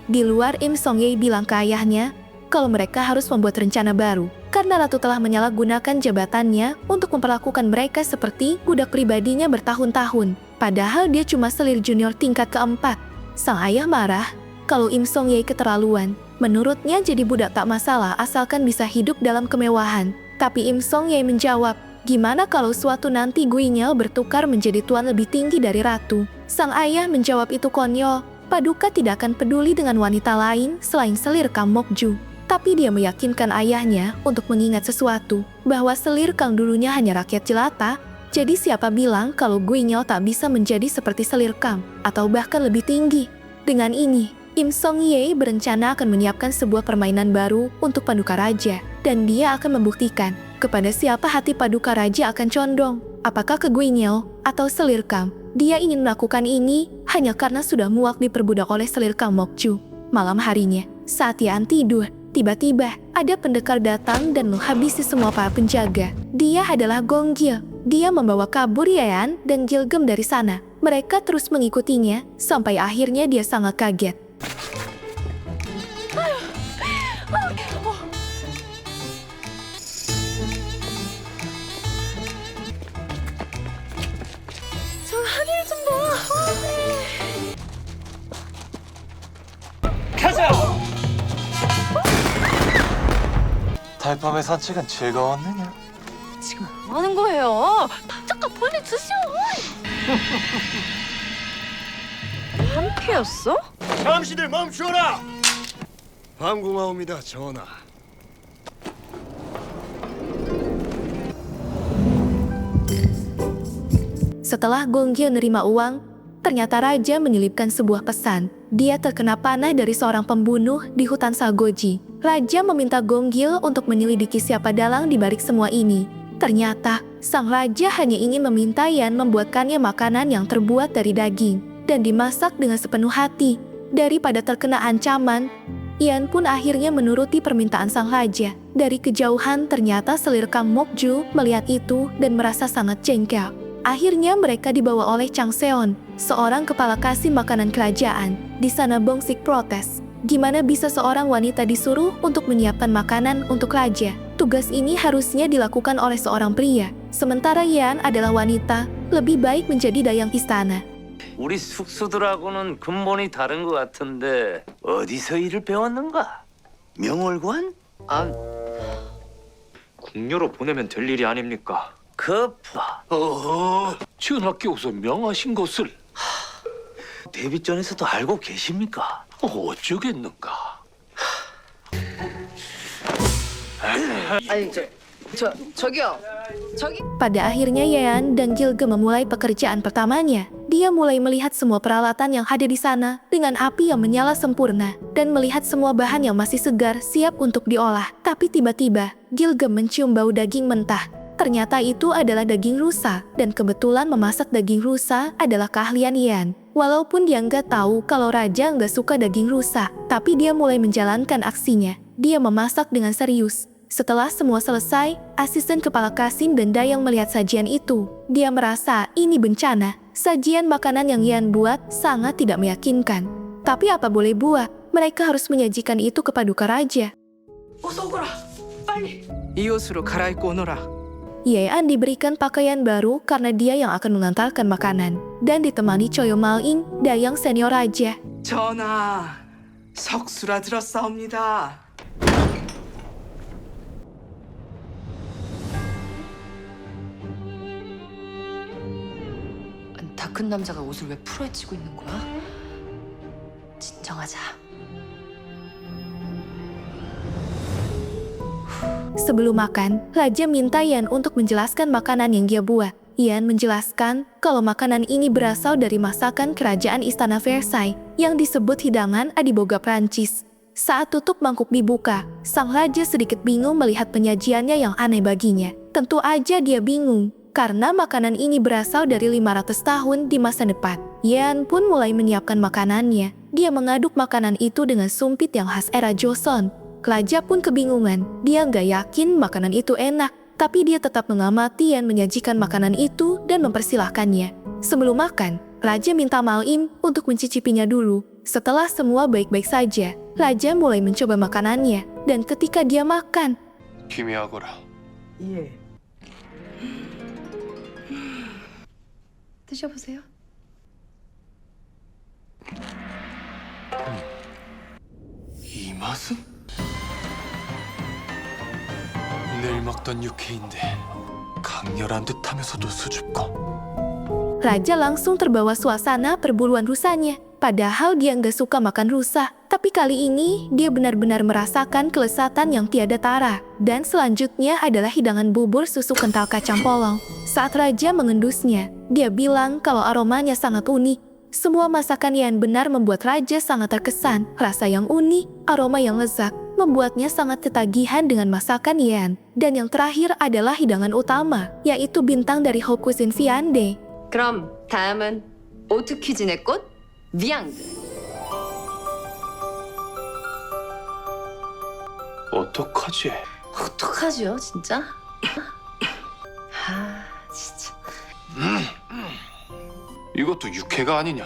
Di luar, Im Song-ye bilang ke ayahnya kalau mereka harus membuat rencana baru, karena Ratu telah menyalahgunakan jabatannya untuk memperlakukan mereka seperti budak pribadinya bertahun-tahun. Padahal dia cuma selir junior tingkat keempat. Sang ayah marah kalau Im Song-ye keterlaluan. Menurutnya jadi budak tak masalah asalkan bisa hidup dalam kemewahan. Tapi Im Song-ye menjawab, gimana kalau suatu nanti Guinyol bertukar menjadi tuan lebih tinggi dari Ratu? Sang ayah menjawab itu konyol. Paduka tidak akan peduli dengan wanita lain selain selir Kang Mokju. Tapi dia meyakinkan ayahnya untuk mengingat sesuatu, bahwa selir Kang dulunya hanya rakyat jelata. Jadi siapa bilang kalau Guinyol tak bisa menjadi seperti selir Kang, atau bahkan lebih tinggi? Dengan ini, Im Song-ye berencana akan menyiapkan sebuah permainan baru untuk Paduka Raja, dan dia akan membuktikan kepada siapa hati Paduka Raja akan condong, apakah ke Guinyol atau selir Kang. Dia ingin melakukan ini hanya karena sudah muak diperbudak oleh selir Kang Mokju. Malam harinya, saat Yan tidur, tiba-tiba ada pendekar datang dan menghabisi semua para penjaga. Dia adalah Gong Gil. Dia membawa kabur Yan dan Gilgem dari sana. Mereka terus mengikutinya sampai akhirnya dia sangat kaget. 달밤의 산책은 즐거웠느냐? 지금 뭐 하는 거예요? 잠깐 보내주시오. 한피였어? 잠시들 멈추어라! 방궁하옵니다, 전하. Setelah Gonggil nerima uang, ternyata Raja menyelipkan sebuah pesan. Dia terkena panah dari seorang pembunuh di hutan Sagoji. Raja meminta Gonggil untuk menyelidiki siapa dalang di balik semua ini. Ternyata, sang raja hanya ingin meminta Yan membuatkannya makanan yang terbuat dari daging dan dimasak dengan sepenuh hati. Daripada terkena ancaman, Yan pun akhirnya menuruti permintaan sang raja. Dari kejauhan ternyata selir Kang Mokju melihat itu dan merasa sangat jengkel. Akhirnya mereka dibawa oleh Chang Seon, seorang kepala kasih makanan kerajaan. Di sana Bongsik protes. Gimana bisa seorang wanita disuruh untuk menyiapkan makanan untuk raja? Tugas ini harusnya dilakukan oleh seorang pria. Sementara Yan adalah wanita, lebih baik menjadi dayang istana. 우리 숙소들하고는 근본이 다른 것 같은데 어디서 일을 배웠는가? 명월관? 아, 궁녀로 보내면 될 일이 아닙니까? 급하. 전하께서 명하신 것을 대비전에서도 알고 계십니까? 어쩌겠는가? 아니 저기요. Pada akhirnya Yan dan Gilge memulai pekerjaan pertamanya. Dia mulai melihat semua peralatan yang ada di sana dengan api yang menyala sempurna dan melihat semua bahan yang masih segar siap untuk diolah. Tapi tiba-tiba Gilge mencium bau daging mentah. Ternyata itu adalah daging rusa dan kebetulan memasak daging rusa adalah keahlian Yan. Walaupun dia nggak tahu kalau raja nggak suka daging rusa, tapi dia mulai menjalankan aksinya. Dia memasak dengan serius. Setelah semua selesai, asisten kepala Kasim dan Dayang melihat sajian itu. Dia merasa ini bencana. Sajian makanan yang Yan buat sangat tidak meyakinkan. Tapi apa boleh buat, mereka harus menyajikan itu ke paduka raja. 이 옷으로 갈아입고 오너라. Yan diberikan pakaian baru karena dia yang akan mengantarkan makanan. Dan ditemani Choyo Mal-ing, Dayang senior raja. 전하, 석수라 들었사옵니다. 다 큰 남자가 옷을 왜 풀어헤치고 있는 거야? 진정하자. Sebelum makan, Raja minta Yan untuk menjelaskan makanan yang dia buat. Yan menjelaskan kalau makanan ini berasal dari masakan kerajaan Istana Versailles yang disebut hidangan adiboga Prancis. Saat tutup mangkuk dibuka, sang raja sedikit bingung melihat penyajiannya yang aneh baginya. Tentu aja dia bingung, karena makanan ini berasal dari 500 tahun di masa depan. Yan pun mulai menyiapkan makanannya. Dia mengaduk makanan itu dengan sumpit yang khas era Joseon. Raja pun kebingungan, dia nggak yakin makanan itu enak, tapi dia tetap mengamati Yan menyajikan makanan itu dan mempersilahkannya. Sebelum makan, Raja minta Mal-im untuk mencicipinya dulu. Setelah semua baik-baik saja, Raja mulai mencoba makanannya, dan ketika dia makan, 기미하거라. 예. 드셔보세요. 이 맛은? 늘 먹던 육회인데 강렬한 듯하면서도 수줍고. Raja langsung terbawa suasana perburuan rusanya. Padahal dia nggak suka makan rusa, tapi kali ini dia benar-benar merasakan kelezatan yang tiada tara. Dan selanjutnya adalah hidangan bubur susu kental kacang polong. Saat Raja mengendusnya, dia bilang kalau aromanya sangat unik. Semua masakan Yan benar membuat Raja sangat terkesan. Rasa yang unik, aroma yang lezat, membuatnya sangat ketagihan dengan masakan Yan. Dan yang terakhir adalah hidangan utama, yaitu bintang dari Haute Cuisine Viande. 그럼 다음은 오트 퀴즈의 꽃 미앙드. 어떡하지? 어떡하죠, 진짜? 아, 진짜. 이것도 육회가 아니냐?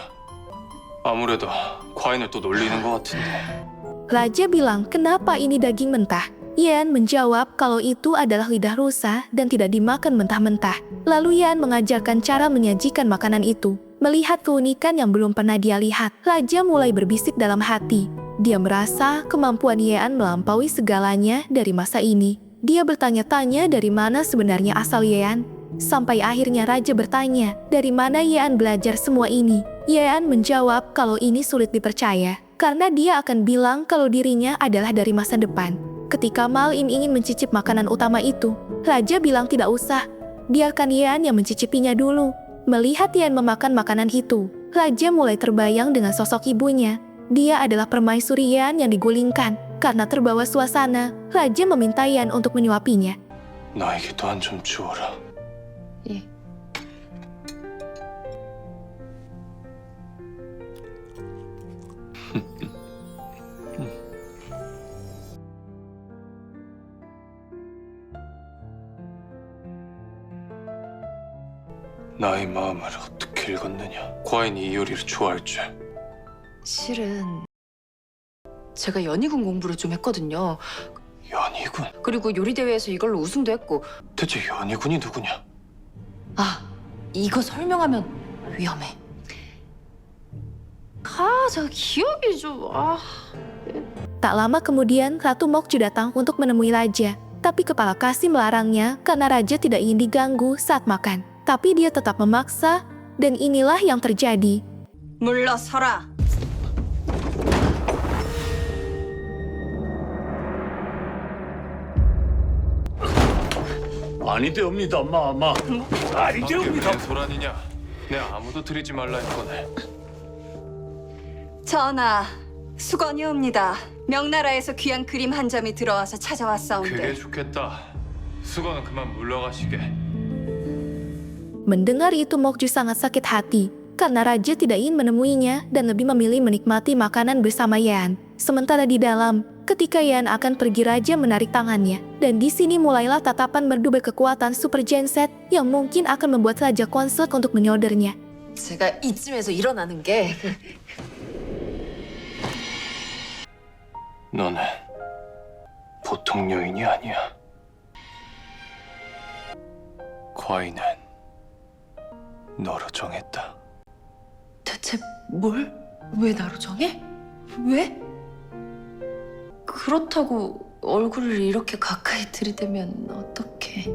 아무래도 과인을 또 놀리는 것 같은데. Raja bilang, kenapa ini daging mentah? Yan menjawab kalau itu adalah lidah rusa dan tidak dimakan mentah-mentah. Lalu Yan mengajarkan cara menyajikan makanan itu. Melihat keunikan yang belum pernah dia lihat, Raja mulai berbisik dalam hati. Dia merasa kemampuan Yan melampaui segalanya dari masa ini. Dia bertanya-tanya dari mana sebenarnya asal Yan. Sampai akhirnya Raja bertanya, dari mana Yan belajar semua ini? Yan menjawab kalau ini sulit dipercaya, karena dia akan bilang kalau dirinya adalah dari masa depan. Ketika Mal-im ingin mencicip makanan utama itu, Raja bilang tidak usah, biarkan Yan yang mencicipinya dulu. Melihat Yan memakan makanan itu, Raja mulai terbayang dengan sosok ibunya. Dia adalah permaisuri Yan yang digulingkan. Karena terbawa suasana, Raja meminta Yan untuk menyuapinya. 나에게 또한 좀 주어라. 예. 나의 마음을 어떻게 읽었느냐. 과인이 이 요리를 좋아할 줄. 실은 제가 연희군 공부를 좀 했거든요. 연희군? 그리고 요리 대회에서 이걸로 우승도 했고. 대체 연희군이 누구냐? 아, 이거 설명하면 위험해. 제가 기억이 좀... Tak lama kemudian, Ratu Mokju datang untuk menemui Raja. Tapi kepala kasih melarangnya karena Raja tidak ingin diganggu saat makan. Tapi dia tetap memaksa, dan inilah yang terjadi. 물러서라. 아니 되옵니다, 마마. 아니 이게 되옵니다. 왜 소란이냐? 내 아무도 들이지 말라 했거늘. 전하, 수건이옵니다. 명나라에서 귀한 그림 한 점이 들어와서 찾아왔사온데. 그게 좋겠다. 수건은 그만 물러가시게. Mendengar itu Mokju sangat sakit hati, karena Raja tidak ingin menemuinya dan lebih memilih menikmati makanan bersama Yan. Sementara di dalam, ketika Yan akan pergi, Raja menarik tangannya. Dan di sini mulailah tatapan merdu berkekuatan Super Genset yang mungkin akan membuat Raja konslet untuk menyodernya. 제가 이쯤에서 일어나는 게... 너는 보통 여인이 아니야. 과인은 너로 정했다. 대체 뭘? 왜 나로 정해? 왜? 그렇다고 얼굴을 이렇게 가까이 들이대면 어떡해?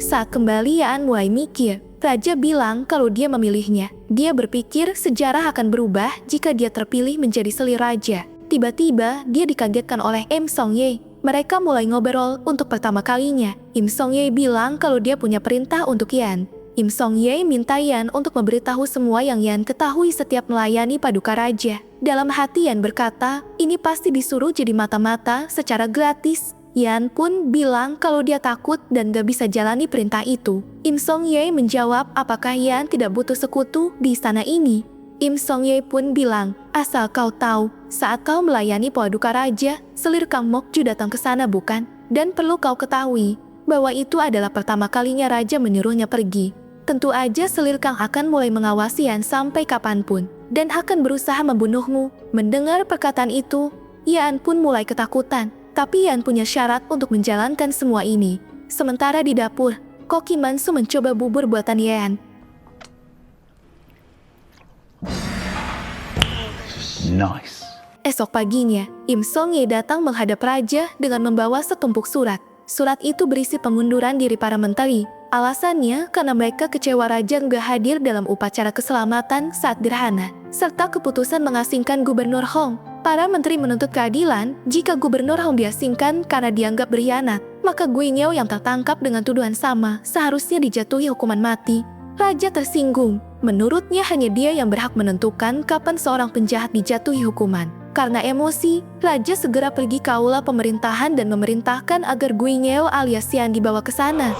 Saat kembali Yan mulai mikir, Raja bilang kalau dia memilihnya. Dia berpikir sejarah akan berubah jika dia terpilih menjadi selir raja. Tiba-tiba dia dikagetkan oleh Im Song-ye. Mereka mulai ngobrol untuk pertama kalinya. Im Song-ye bilang kalau dia punya perintah untuk Yan. Im Song-ye minta Yan untuk memberitahu semua yang Yan ketahui setiap melayani paduka raja. Dalam hati Yan berkata, ini pasti disuruh jadi mata-mata secara gratis. Yan pun bilang kalau dia takut dan gak bisa jalani perintah itu. Im Song-ye menjawab apakah Yan tidak butuh sekutu di istana ini. Im Song-ye pun bilang, asal kau tahu, saat kau melayani paduka raja, selir Kang Mokju datang ke sana bukan? Dan perlu kau ketahui, bahwa itu adalah pertama kalinya raja menyuruhnya pergi. Tentu aja selir Kang akan mulai mengawasi Yan sampai kapanpun, dan akan berusaha membunuhmu. Mendengar perkataan itu, Yan pun mulai ketakutan. Tapi Yan punya syarat untuk menjalankan semua ini. Sementara di dapur, Koki Mansu mencoba bubur buatan Yan. Nice. Esok paginya, Im Song-ye datang menghadap raja dengan membawa setumpuk surat. Surat itu berisi pengunduran diri para menteri. Alasannya karena mereka kecewa raja nggak hadir dalam upacara keselamatan saat gerhana, serta keputusan mengasingkan Gubernur Hong. Para menteri menuntut keadilan. Jika Gubernur Hong diasingkan karena dianggap berkhianat, maka Gui Nyeo yang tertangkap dengan tuduhan sama seharusnya dijatuhi hukuman mati. Raja tersinggung. Menurutnya hanya dia yang berhak menentukan kapan seorang penjahat dijatuhi hukuman. Karena emosi, Raja segera pergi ke aula pemerintahan dan memerintahkan agar Gui Nyeo alias Yan dibawa ke sana.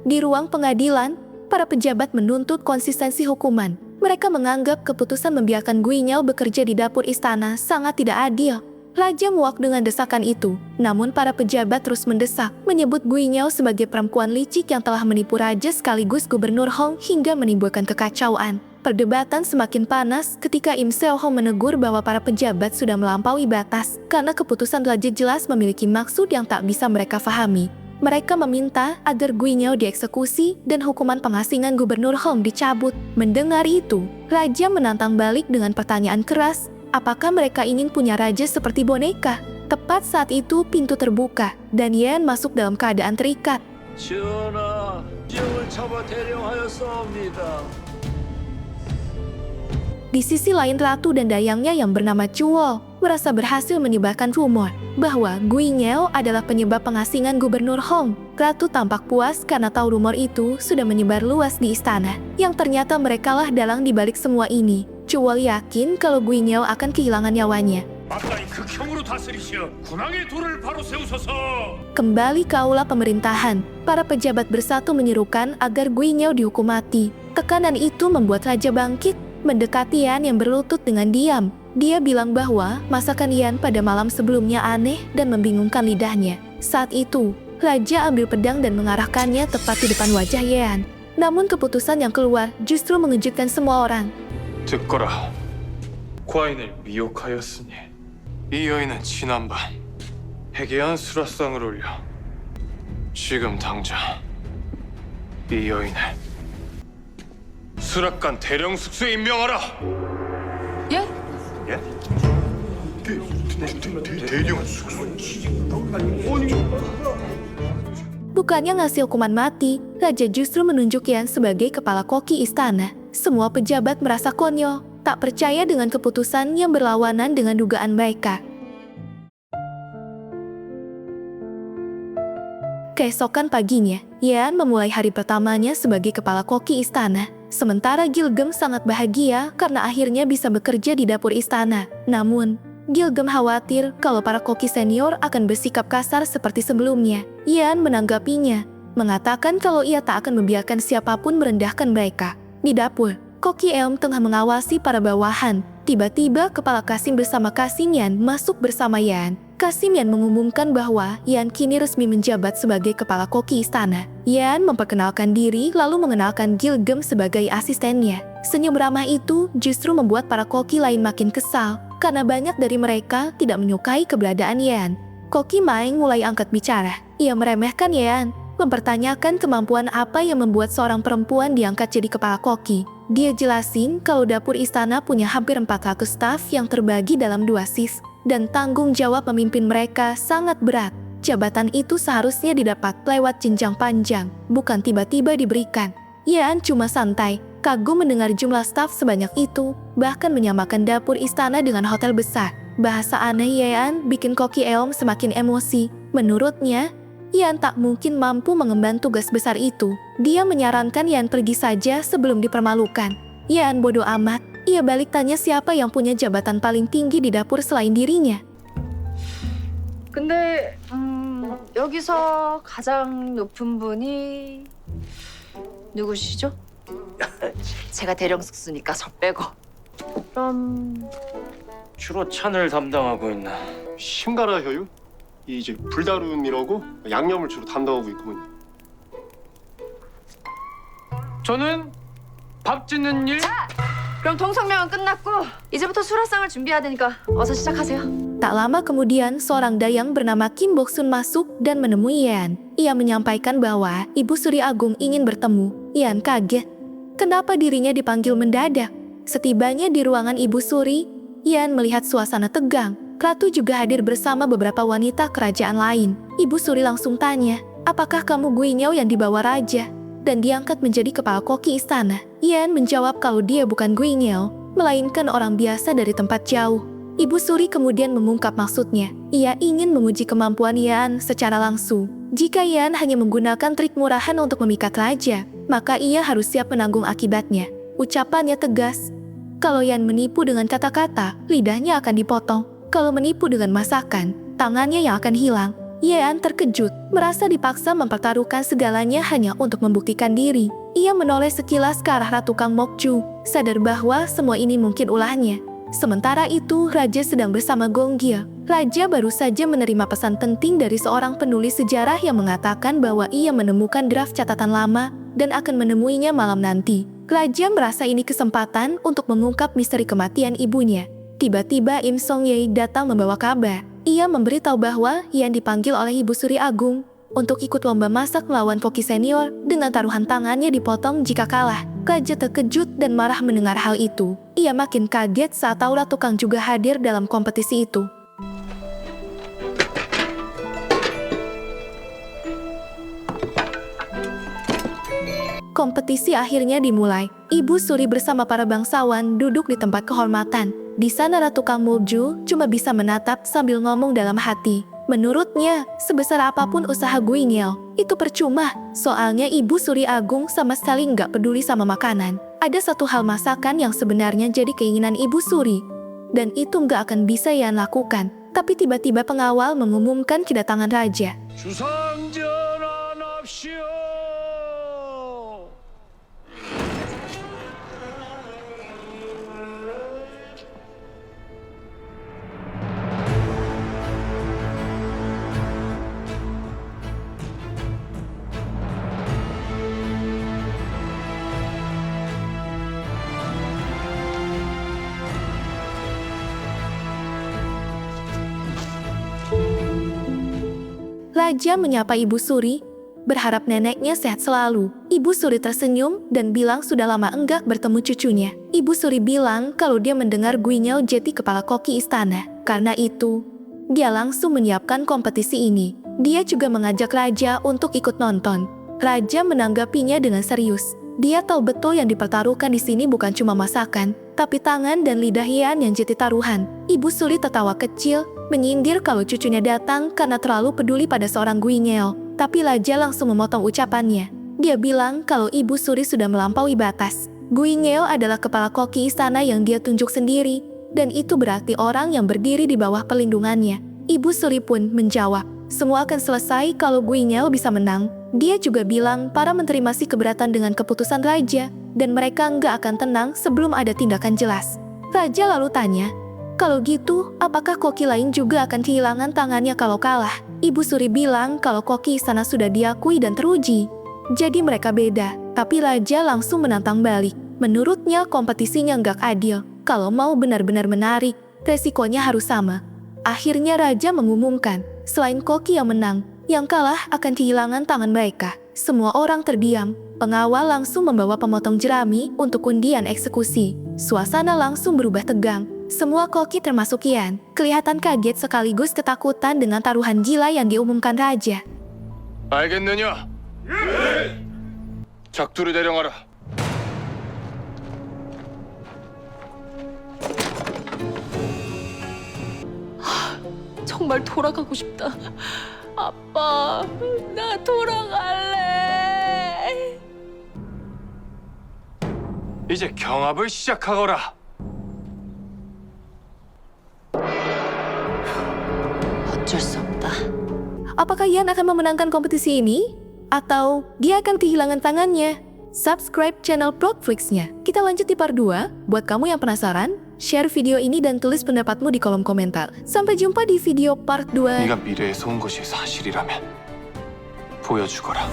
Di ruang pengadilan, para pejabat menuntut konsistensi hukuman. Mereka menganggap keputusan membiarkan Gui Nyeo bekerja di dapur istana sangat tidak adil. Raja muak dengan desakan itu, namun para pejabat terus mendesak, menyebut Gui Nyeo sebagai perempuan licik yang telah menipu raja sekaligus Gubernur Hong hingga menimbulkan kekacauan. Perdebatan semakin panas ketika Im Seo Hong menegur bahwa para pejabat sudah melampaui batas, karena keputusan raja jelas memiliki maksud yang tak bisa mereka fahami. Mereka meminta agar Gui Nyeo dieksekusi dan hukuman pengasingan Gubernur Hong dicabut. Mendengar itu, raja menantang balik dengan pertanyaan keras, apakah mereka ingin punya raja seperti boneka? Tepat saat itu pintu terbuka dan Yan masuk dalam keadaan terikat. 전하, 지역을 잡아 대령하였사옵니다. Di sisi lain ratu dan dayangnya yang bernama Chuo merasa berhasil menyebarkan rumor bahwa Gui Nyeo adalah penyebab pengasingan Gubernur Hong. Ratu tampak puas karena tahu rumor itu sudah menyebar luas di istana, yang ternyata merekalah dalang dibalik semua ini. Chuwol yakin kalau Guinyao akan kehilangan nyawanya. 마땅히 극형으로 다스리시어 군왕의 돌을 바로 세우소서. Kembali ke aula pemerintahan, para pejabat bersatu menyerukan agar Guinyao dihukum mati. Tekanan itu membuat raja bangkit, mendekati Yan yang berlutut dengan diam. Dia bilang bahwa masakan Yan pada malam sebelumnya aneh dan membingungkan lidahnya. Saat itu, raja ambil pedang dan mengarahkannya tepat di depan wajah Yan. Namun keputusan yang keluar justru mengejutkan semua orang. 듣거라. 과인을 미혹하였으니 이 여인은 지난밤 해괴한 수라상을 올려 지금 당장 이 여인을 수락관 대령 숙소에 임명하라. 예? 예? 대령 숙소? Bukannya ngasih hukuman mati, raja justru menunjuk Yan sebagai kepala koki istana. Semua pejabat merasa konyol, tak percaya dengan keputusan yang berlawanan dengan dugaan mereka. Keesokan paginya, Yan memulai hari pertamanya sebagai kepala koki istana. Sementara Gilgem sangat bahagia karena akhirnya bisa bekerja di dapur istana. Namun, Gilgem khawatir kalau para koki senior akan bersikap kasar seperti sebelumnya. Yan menanggapinya, mengatakan kalau ia tak akan membiarkan siapapun merendahkan mereka. Di dapur, Koki Elm tengah mengawasi para bawahan. Tiba-tiba kepala Kasim bersama Kasim Yan masuk bersama Yan. Kasim Yan mengumumkan bahwa Yan kini resmi menjabat sebagai kepala koki istana. Yan memperkenalkan diri lalu mengenalkan Gilgem sebagai asistennya. Senyum ramah itu justru membuat para koki lain makin kesal karena banyak dari mereka tidak menyukai keberadaan Yan. Koki Maeng mulai angkat bicara. Ia meremehkan Yan, mempertanyakan kemampuan apa yang membuat seorang perempuan diangkat jadi kepala koki. Dia jelasin kalau dapur istana punya hampir 400 staf yang terbagi dalam 2 shift, dan tanggung jawab memimpin mereka sangat berat. Jabatan itu seharusnya didapat lewat jenjang panjang, bukan tiba-tiba diberikan. Yan cuma santai, kagum mendengar jumlah staf sebanyak itu, bahkan menyamakan dapur istana dengan hotel besar. Bahasa aneh Yan bikin Koki Eom semakin emosi. Menurutnya, Yan tak mungkin mampu mengemban tugas besar itu. Dia menyarankan Yan pergi saja sebelum dipermalukan. Yan bodoh amat. Ia balik tanya siapa yang punya jabatan paling tinggi di dapur selain dirinya. 근데 여기서 가장 높은 분이 누구시죠? 제가 대령 숙수니까 저 빼고. 그럼 주로 찬을 담당하고 있는 심가라 효유? 이 이제 불다룸이라고 양념을 주로 담당하고 있구먼요. 저는 밥 짓는 일. 그럼 통성명은 끝났고 이제부터 수라상을 준비해야 되니까 어서 시작하세요. Tak lama kemudian, seorang dayang bernama Kim Boksun masuk dan menemui Yan. Ia menyampaikan bahwa Ibu Suri Agung ingin bertemu. Yan kaget. Kenapa dirinya dipanggil mendadak? Setibanya di ruangan Ibu Suri, Yan melihat suasana tegang. Ratu juga hadir bersama beberapa wanita kerajaan lain. Ibu Suri langsung tanya, apakah kamu Guinyao yang dibawa raja dan diangkat menjadi kepala koki istana? Yan menjawab kalau dia bukan Guinyao, melainkan orang biasa dari tempat jauh. Ibu Suri kemudian mengungkap maksudnya. Ia ingin menguji kemampuan Yan secara langsung. Jika Yan hanya menggunakan trik murahan untuk memikat raja, maka ia harus siap menanggung akibatnya. Ucapannya tegas. Kalau Yan menipu dengan kata-kata, lidahnya akan dipotong. Kalau menipu dengan masakan, tangannya yang akan hilang. Yan terkejut, merasa dipaksa mempertaruhkan segalanya hanya untuk membuktikan diri. Ia menoleh sekilas ke arah Ratu Kang Mokju, sadar bahwa semua ini mungkin ulahnya. Sementara itu, Raja sedang bersama Gonggil. Raja baru saja menerima pesan penting dari seorang penulis sejarah yang mengatakan bahwa ia menemukan draft catatan lama dan akan menemuinya malam nanti. Raja merasa ini kesempatan untuk mengungkap misteri kematian ibunya. Tiba-tiba Im Song Ye datang membawa kabar. Ia memberitahu bahwa Yan dipanggil oleh Ibu Suri Agung untuk ikut lomba masak melawan koki senior dengan taruhan tangannya dipotong jika kalah. Raja terkejut dan marah mendengar hal itu. Ia makin kaget saat tahu Ratu Kang juga hadir dalam kompetisi itu. Kompetisi akhirnya dimulai. Ibu Suri bersama para bangsawan duduk di tempat kehormatan. Di sana Ratu Kang Mokju cuma bisa menatap sambil ngomong dalam hati. Menurutnya, sebesar apapun usaha Guingel, itu percuma. Soalnya Ibu Suri Agung sama sekali nggak peduli sama makanan. Ada satu hal masakan yang sebenarnya jadi keinginan Ibu Suri. Dan itu nggak akan bisa Yan lakukan. Tapi tiba-tiba pengawal mengumumkan kedatangan raja. 주상전환합시오. Raja menyapa Ibu Suri, berharap neneknya sehat selalu. Ibu Suri tersenyum dan bilang sudah lama enggak bertemu cucunya. Ibu Suri bilang kalau dia mendengar Guingel jadi kepala koki istana. Karena itu, dia langsung menyiapkan kompetisi ini. Dia juga mengajak Raja untuk ikut nonton. Raja menanggapinya dengan serius. Dia tahu betul yang dipertaruhkan di sini bukan cuma masakan, tapi tangan dan lidah Yan yang jadi taruhan. Ibu Suri tertawa kecil, menyindir kalau cucunya datang karena terlalu peduli pada seorang Guingel. Tapi Raja langsung memotong ucapannya. Dia bilang kalau Ibu Suri sudah melampaui batas. Guingel adalah kepala koki istana yang dia tunjuk sendiri, dan itu berarti orang yang berdiri di bawah perlindungannya. Ibu Suri pun menjawab, semua akan selesai kalau Guingel bisa menang. Dia juga bilang para menteri masih keberatan dengan keputusan Raja, dan mereka nggak akan tenang sebelum ada tindakan jelas. Raja lalu tanya, kalau gitu, apakah koki lain juga akan kehilangan tangannya kalau kalah? Ibu Suri bilang kalau koki istana sudah diakui dan teruji. Jadi mereka beda, tapi Raja langsung menantang balik. Menurutnya kompetisinya nggak adil. Kalau mau benar-benar menarik, resikonya harus sama. Akhirnya Raja mengumumkan, selain koki yang menang, yang kalah akan kehilangan tangan mereka. Semua orang terdiam. Pengawal langsung membawa pemotong jerami untuk undian eksekusi. Suasana langsung berubah tegang. Semua koki termasuk Yan, kelihatan kaget sekaligus ketakutan dengan taruhan gila yang diumumkan Raja. 알겠느냐? 작두를 대령하라. 정말 돌아가고 싶다. 아빠, 나 돌아갈래. 이제 경합을 시작하거라. 어쩔 수 없다. Apakah Yan akan memenangkan kompetisi ini? Atau dia akan kehilangan tangannya? Subscribe channel Plotflix-nya. Kita lanjut di part 2. Buat kamu yang penasaran, share video ini dan tulis pendapatmu di kolom komentar. Sampai jumpa di video part 2. 네가 미래에서 온 것이 사실이라면 보여주거라.